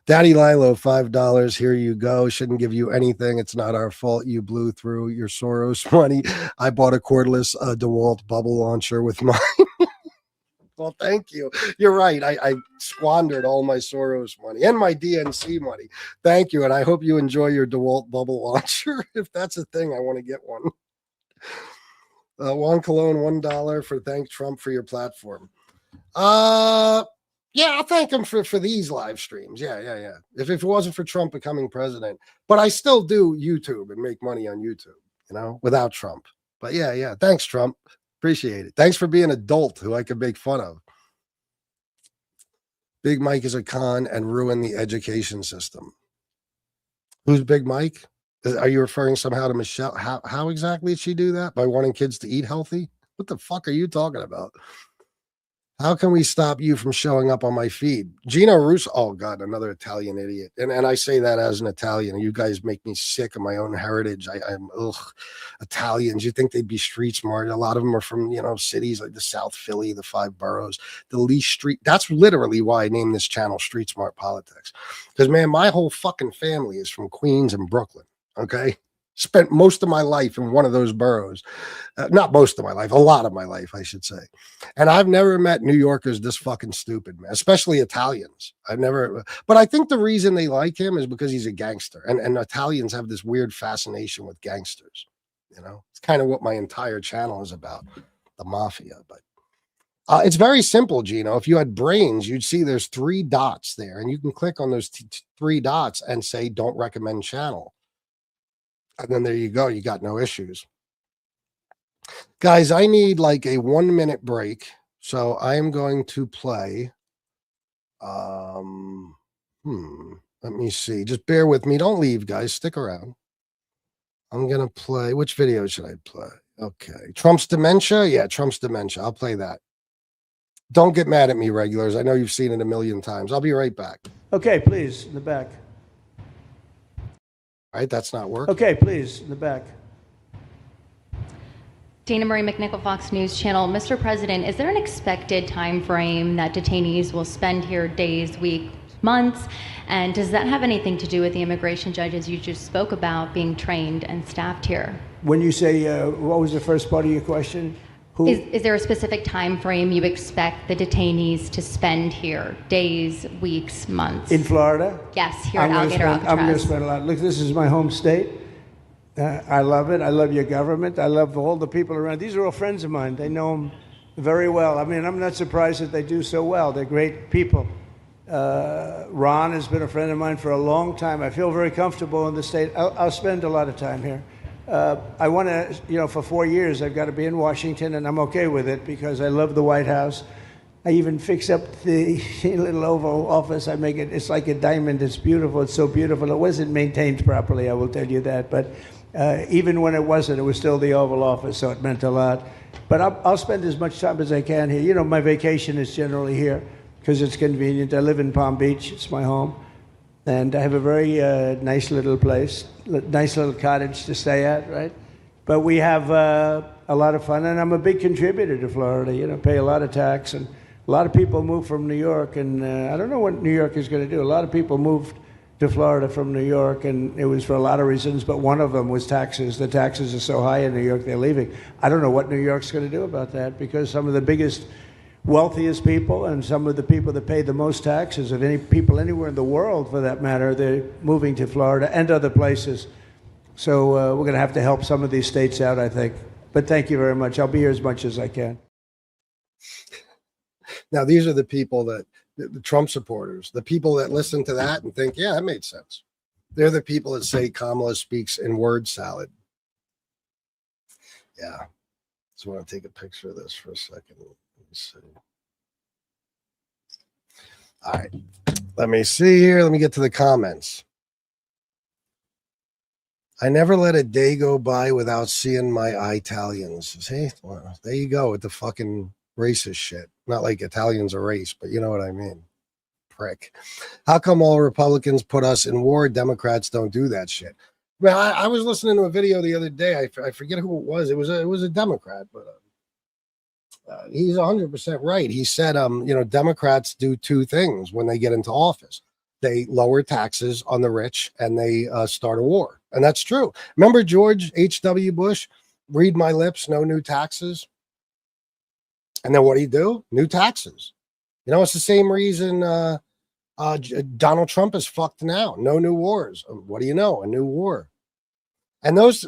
Daddy Lilo, $5. Here you go. Shouldn't give you anything. It's not our fault. You blew through your Soros money. I bought a cordless DeWalt bubble launcher with mine. Well, thank you. You're right. I squandered all my Soros money and my DNC money. Thank you. And I hope you enjoy your DeWalt bubble launcher. If that's a thing, I want to get one. Juan Colon, $1 for thank Trump for your platform. Yeah, I'll thank him for these live streams. Yeah. If it wasn't for Trump becoming president, but I still do YouTube and make money on YouTube, you know, without Trump. But yeah. Thanks, Trump. Appreciate it. Thanks for being an adult who I could make fun of. Big Mike is a con and ruin the education system. Who's Big Mike? Are you referring somehow to Michelle? How exactly did she do that? By wanting kids to eat healthy? What the fuck are you talking about? How can we stop you from showing up on my feed? Gino Russo, oh God, another Italian idiot. And I say that as an Italian. You guys make me sick of my own heritage. I'm Italians. You think they'd be street smart. A lot of them are from, you know, cities like the South Philly, the 5 boroughs, the least street. That's literally why I named this channel Street Smart Politics. Because man, my whole fucking family is from Queens and Brooklyn. Okay. Spent most of my life in one of those boroughs. Not most of my life, a lot of my life, I should say. And I've never met New Yorkers this fucking stupid, man, especially Italians. But I think the reason they like him is because he's a gangster. And Italians have this weird fascination with gangsters. You know, it's kind of what my entire channel is about, the mafia. But it's very simple, Gino. If you had brains, you'd see there's 3 dots there, and you can click on those 3 dots and say, don't recommend channel. And then there you go. You got no issues. Guys, I need like a 1-minute break. So I am going to play. Let me see. Just bear with me. Don't leave, guys. Stick around. I'm going to play. Which video should I play? Okay. Trump's dementia? Yeah, Trump's dementia. I'll play that. Don't get mad at me, regulars. I know you've seen it a million times. I'll be right back.
Okay, please, in the back.
All right, that's not working.
Okay, please, in the back.
Dana Marie McNichol, Fox News Channel. Mr. President, is there an expected time frame that detainees will spend here, days, weeks, months? And does that have anything to do with the immigration judges you just spoke about being trained and staffed here?
When you say, what was the first part of your question? Who?
Is there a specific time frame you expect the detainees to spend here? Days, weeks, months?
In Florida?
Yes, here at Alligator Alcatraz.
I'm going to spend a lot. Look, this is my home state. I love it. I love your government. I love all the people around. These are all friends of mine. They know them very well. I mean, I'm not surprised that they do so well. They're great people. Ron has been a friend of mine for a long time. I feel very comfortable in the state. I'll spend a lot of time here. I want to, for 4 years, I've got to be in Washington, and I'm okay with it because I love the White House. I even fix up the little Oval Office. I make it, it's like a diamond. It's beautiful. It's so beautiful. It wasn't maintained properly, I will tell you that. But even when it wasn't, it was still the Oval Office, so it meant a lot. But I'll spend as much time as I can here. My vacation is generally here because it's convenient. I live in Palm Beach. It's my home. And I have a very nice little place, nice little cottage to stay at, right? But we have a lot of fun, and I'm a big contributor to Florida, pay a lot of tax. And a lot of people move from New York, and I don't know what New York is going to do. A lot of people moved to Florida from New York, and it was for a lot of reasons, but one of them was taxes. The taxes are so high in New York, they're leaving. I don't know what New York's going to do about that, because some of the biggest wealthiest people and some of the people that pay the most taxes of any people anywhere in the world, for that matter, they're moving to Florida and other places. So we're going to have to help some of these states out, I think. But thank you very much. I'll be here as much as I can.
Now, these are the people that, the Trump supporters, the people that listen to that and think, yeah, that made sense. They're the people that say Kamala speaks in word salad. Yeah. Just want to take a picture of this for a second. Let me see. All right. Let me see here. Let me get to the comments. I never let a day go by without seeing my Italians. See? Well, there you go with the fucking racist shit. Not like Italians are race, but you know what I mean. Prick. How come all Republicans put us in war? Democrats don't do that shit. Well, I was listening to a video the other day. I forget who it was. It was a Democrat, but he's 100% right. He said, Democrats do two things when they get into office. They lower taxes on the rich and they start a war. And that's true. Remember George H.W. Bush? Read my lips, no new taxes. And then what do you do? New taxes. It's the same reason Donald Trump is fucked now. No new wars. What do you know? A new war. And those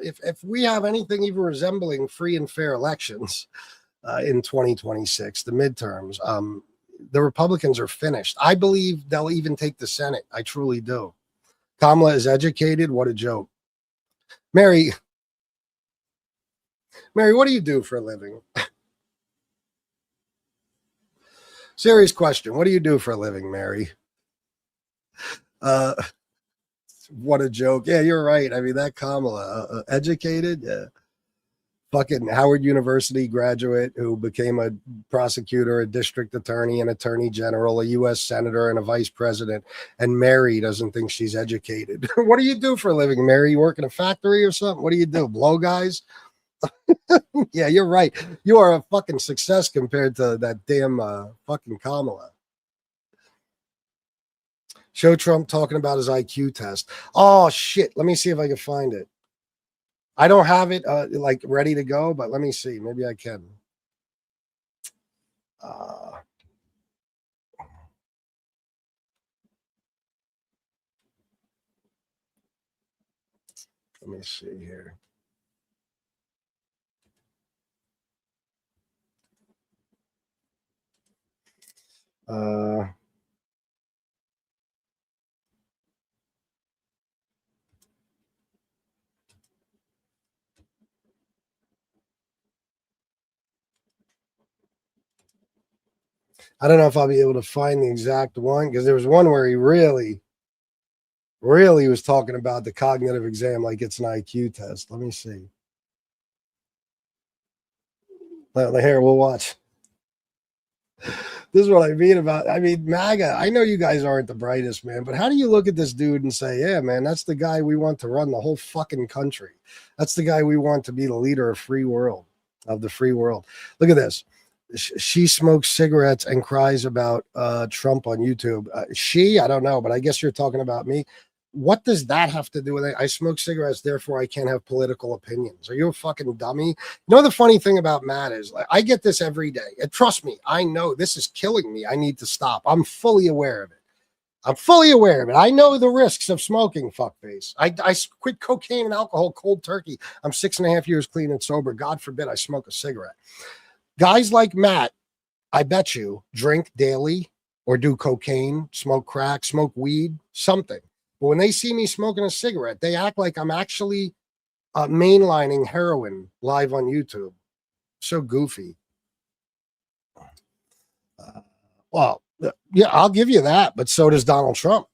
if we have anything even resembling free and fair elections in 2026, the midterms, the Republicans are finished. I believe they'll even take the Senate. I truly do. Kamala is educated. What a joke. Mary, what do you do for a living? Serious question. What do you do for a living, Mary? What a joke. Yeah, you're right. I mean, that Kamala, educated, yeah. Fucking Howard University graduate who became a prosecutor, a district attorney, an attorney general, a U.S. senator, and a vice president. And Mary doesn't think she's educated. What do you do for a living, Mary? You work in a factory or something? What do you do? Blow guys? Yeah, you're right. You are a fucking success compared to that damn fucking Kamala. Show Trump talking about his IQ test. Oh, shit. Let me see if I can find it. I don't have it like ready to go, but let me see. Maybe I can. Let me see here. I don't know if I'll be able to find the exact one because there was one where he really was talking about the cognitive exam like it's an IQ test. Let me see. Here, we'll watch. This is what I mean about, MAGA. I know you guys aren't the brightest, man, but how do you look at this dude and say, yeah, man, that's the guy we want to run the whole fucking country. That's the guy we want to be the leader of the free world. Look at this. She smokes cigarettes and cries about Trump on YouTube. I don't know, but I guess you're talking about me. What does that have to do with it? I smoke cigarettes, therefore I can't have political opinions. Are you a fucking dummy? You know, the funny thing about Matt is I get this every day. And trust me, I know this is killing me. I need to stop. I'm fully aware of it. I know the risks of smoking, fuckface. I quit cocaine and alcohol cold turkey. I'm 6.5 years clean and sober. God forbid I smoke a cigarette. Guys like Matt, I bet you, drink daily or do cocaine, smoke crack, smoke weed, something. But when they see me smoking a cigarette, they act like I'm actually mainlining heroin live on YouTube. So goofy. Yeah, I'll give you that, but so does Donald Trump.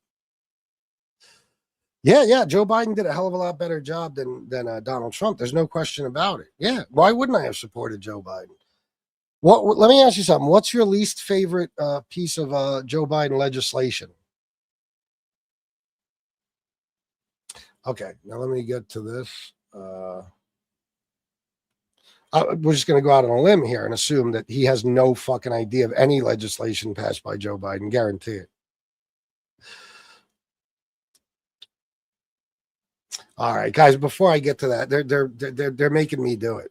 Yeah, Joe Biden did a hell of a lot better job than Donald Trump. There's no question about it. Yeah, why wouldn't I have supported Joe Biden? Let me ask you something. What's your least favorite piece of Joe Biden legislation? Okay, now let me get to this. We're just going to go out on a limb here and assume that he has no fucking idea of any legislation passed by Joe Biden. Guarantee it. All right, guys. Before I get to that, they're making me do it.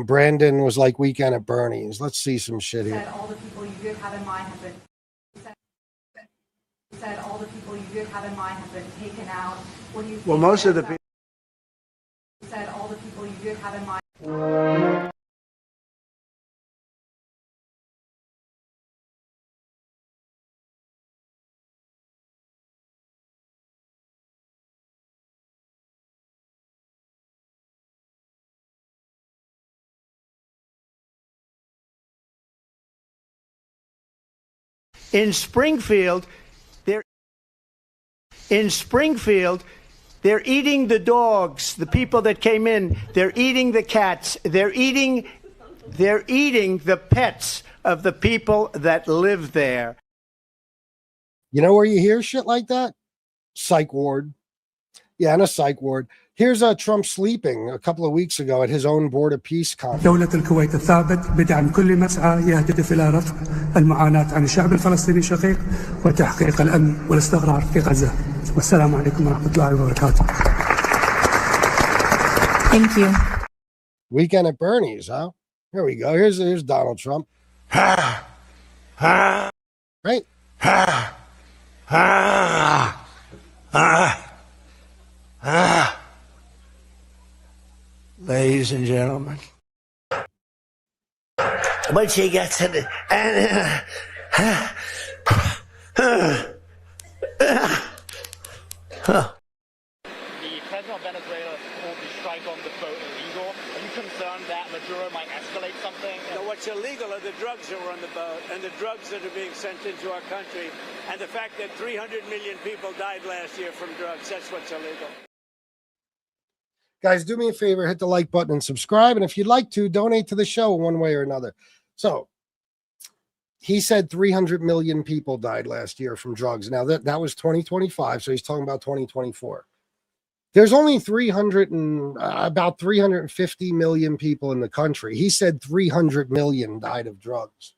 Brandon was like Weekend at Bernie's. Let's see some shit here.
All the people you did have in mind have been. Said all the people you did have in mind have been taken out. What do you think?
Well, most of the people.
Said all the people you did have in mind.
In Springfield, they're eating the dogs, the people that came in. They're eating the cats. They're eating the pets of the people that live there.
You know where you hear shit like that? Psych ward. Yeah, in a psych ward. Here's Trump sleeping a couple of weeks ago at his own Board of Peace conference.
دولة الكويت الثابت بدعم كل مسعى يهدف إلى رفع المعاناة عن الشعب الفلسطيني الشقيق وتحقيق الأمن والاستقرار في غزة. والسلام عليكم ورحمة الله وبركاته.
Thank you.
Weekend at Bernie's, huh? Here we go. Here's Donald Trump. Right?
Ladies and gentlemen. But she gets it.
The president of Venezuela called the strike on the boat illegal. Are you concerned that Maduro might escalate something?
No, what's illegal are the drugs that were on the boat and the drugs that are being sent into our country and the fact that 300 million people died last year from drugs. That's what's illegal.
Guys, do me a favor, hit the like button and subscribe. And if you'd like to, donate to the show one way or another. So he said 300 million people died last year from drugs. Now that was 2025. So he's talking about 2024. There's only about 350 million people in the country. He said 300 million died of drugs.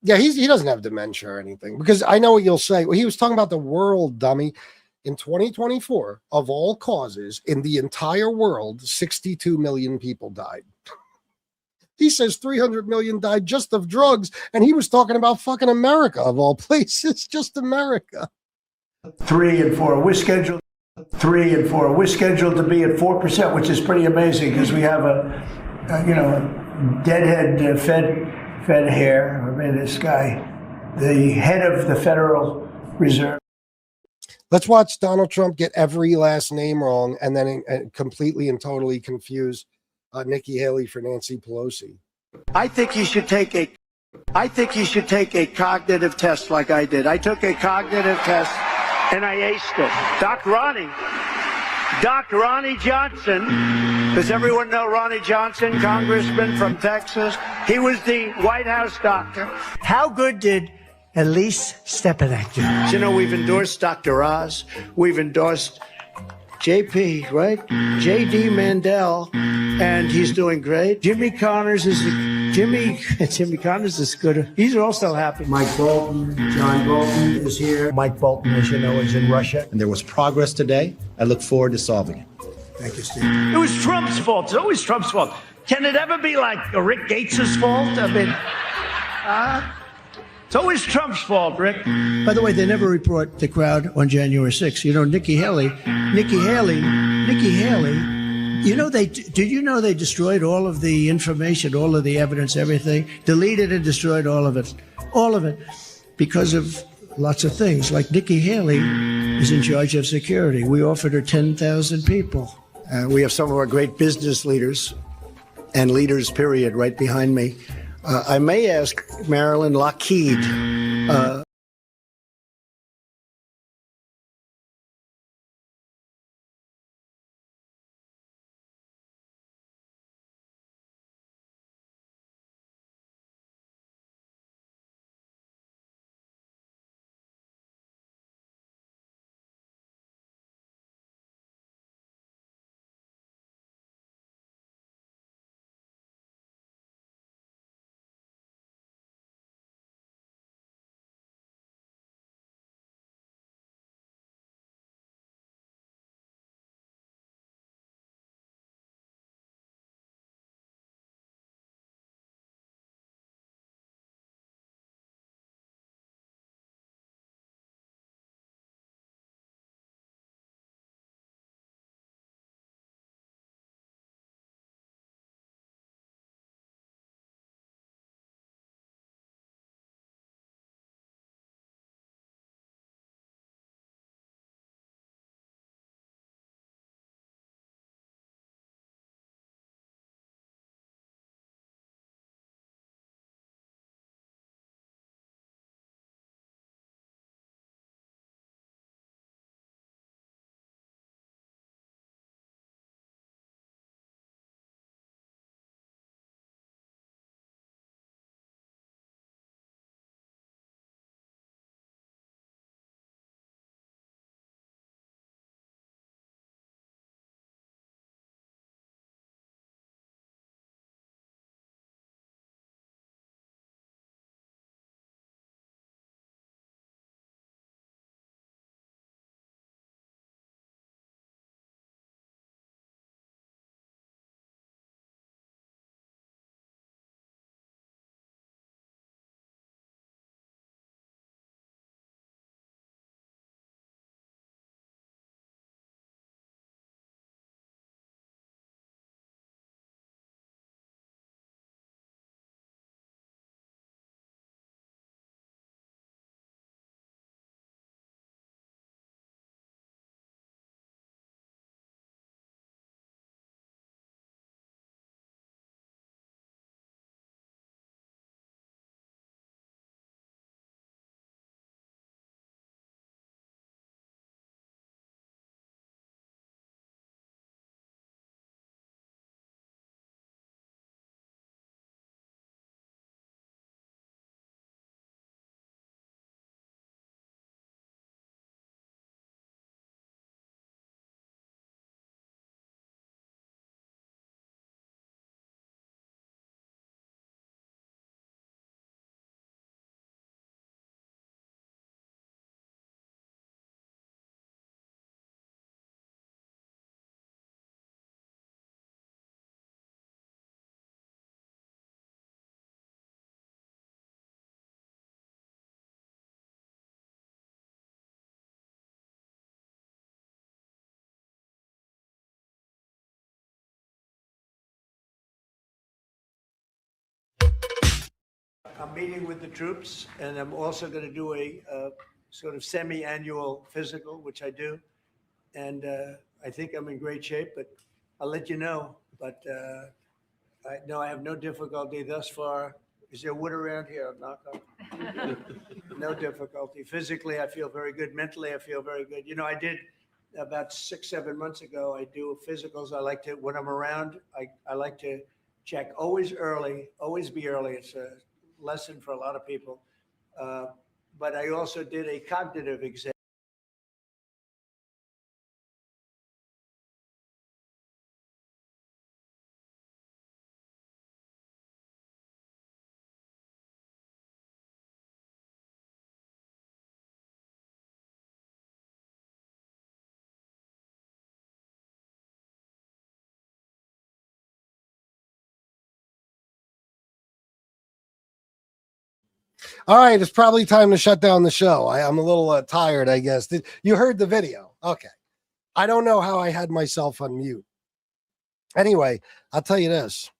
Yeah, he doesn't have dementia or anything, because I know what you'll say. Well, he was talking about the world, dummy. In 2024, of all causes in the entire world, 62 million people died. He says 300 million died just of drugs, and he was talking about fucking America, of all places, just America.
3 and 4. We're scheduled to be at 4%, which is pretty amazing because we have a deadhead Fed hair. I mean, this guy, the head of the Federal Reserve.
Let's watch Donald Trump get every last name wrong and then completely and totally confuse Nikki Haley for Nancy Pelosi.
I think you should take a cognitive test like I did. I took a cognitive test and I aced it. Dr. Ronnie Johnson. Does everyone know Ronnie Johnson, congressman from Texas? He was the White House doctor. How good did Elise Stepanek do? You know, we've endorsed Dr. Oz. We've endorsed JP, right? JD Mandel, and he's doing great. Jimmy Connors is good. He's also happy. Mike Bolton, John Bolton is here. Mike Bolton, as you know, is in Russia.
And there was progress today. I look forward to solving it.
Thank you, Steve. It was Trump's fault. It's always Trump's fault. Can it ever be like Rick Gates's fault? I mean, it's always Trump's fault, Rick. By the way, they never report the crowd on January 6th. You know, Nikki Haley. You know, did you know they destroyed all of the information, all of the evidence, everything? Deleted and destroyed all of it. All of it. Because of lots of things. Like Nikki Haley is in charge of security. We offered her 10,000 people. We have some of our great business leaders and leaders, period, right behind me. I may ask Marilyn Lockheed. I'm meeting with the troops, and I'm also going to do a sort of semi-annual physical, which I do. And I think I'm in great shape, but I'll let you know. But I have no difficulty thus far. Is there wood around here? Knock on. No difficulty. Physically, I feel very good. Mentally, I feel very good. You know, I did about 6-7 months ago. I do physicals. I like to, when I'm around, I like to check always early, always be early. It's a lesson for a lot of people. But I also did a cognitive exam.
All right, it's probably time to shut down the show. I'm a little tired, I guess. You heard the video. Okay. I don't know how I had myself on mute. Anyway, I'll tell you this.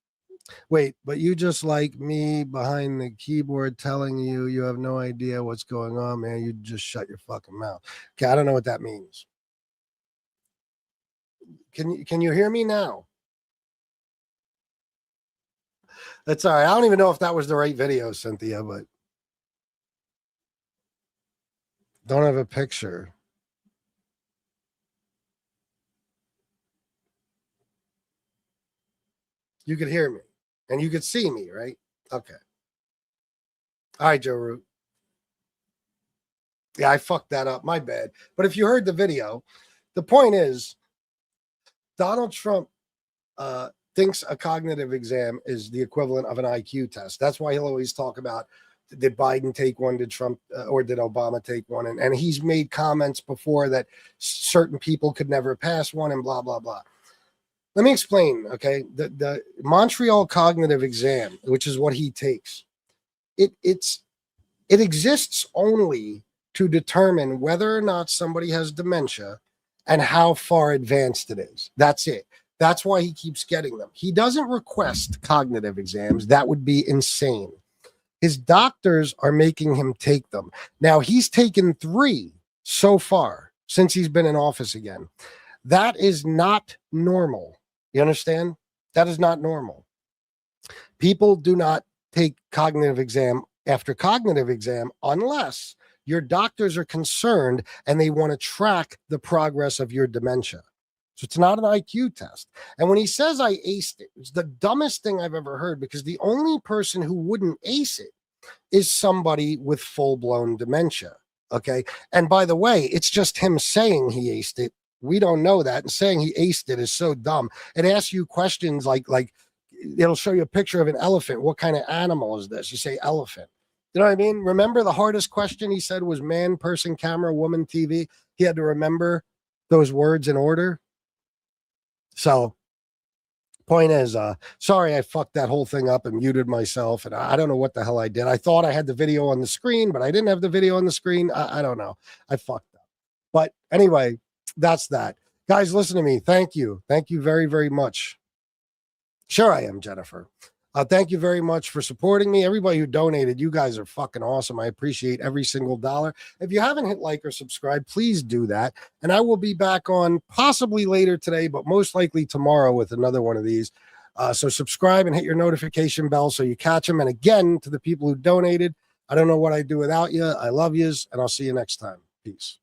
Wait, but you just like me behind the keyboard telling you you have no idea what's going on, man. You just shut your fucking mouth. Okay, I don't know what that means. Can you hear me now? That's all right. I don't even know if that was the right video, Cynthia, but don't have a picture. You could hear me and you could see me, right? Okay. All right, Joe Root. Yeah, I fucked that up. My bad. But if you heard the video, the point is Donald Trump thinks a cognitive exam is the equivalent of an IQ test. That's why he'll always talk about, did Biden take one? Did Trump or did Obama take one? And he's made comments before that certain people could never pass one and blah, blah, blah. Let me explain, okay? The Montreal cognitive exam, which is what he takes, it exists only to determine whether or not somebody has dementia and how far advanced it is. That's it. That's why he keeps getting them. He doesn't request cognitive exams. That would be insane. His doctors are making him take them. Now, he's taken 3 so far since he's been in office again. That is not normal. You understand? That is not normal. People do not take cognitive exam after cognitive exam unless your doctors are concerned and they want to track the progress of your dementia. So it's not an IQ test. And when he says I aced it, it's the dumbest thing I've ever heard, because the only person who wouldn't ace it is somebody with full-blown dementia. Okay. And by the way, it's just him saying he aced it. We don't know that. And saying he aced it is so dumb. It asks you questions like it'll show you a picture of an elephant. What kind of animal is this? You say elephant. You know what I mean? Remember the hardest question he said was man, person, camera, woman, TV. He had to remember those words in order. So point is, sorry, I fucked that whole thing up and muted myself. And I don't know what the hell I did. I thought I had the video on the screen, but I didn't have the video on the screen. I don't know. I fucked up. But anyway, that's that. Guys, listen to me. Thank you. Thank you very, very much. Sure I am, Jennifer. Thank you very much for supporting me. Everybody who donated, you guys are fucking awesome. I appreciate every single dollar. If you haven't hit like or subscribe, please do that. And I will be back on possibly later today, but most likely tomorrow with another one of these. So subscribe and hit your notification bell so you catch them. And again, to the people who donated, I don't know what I'd do without you. I love yous, and I'll see you next time. Peace.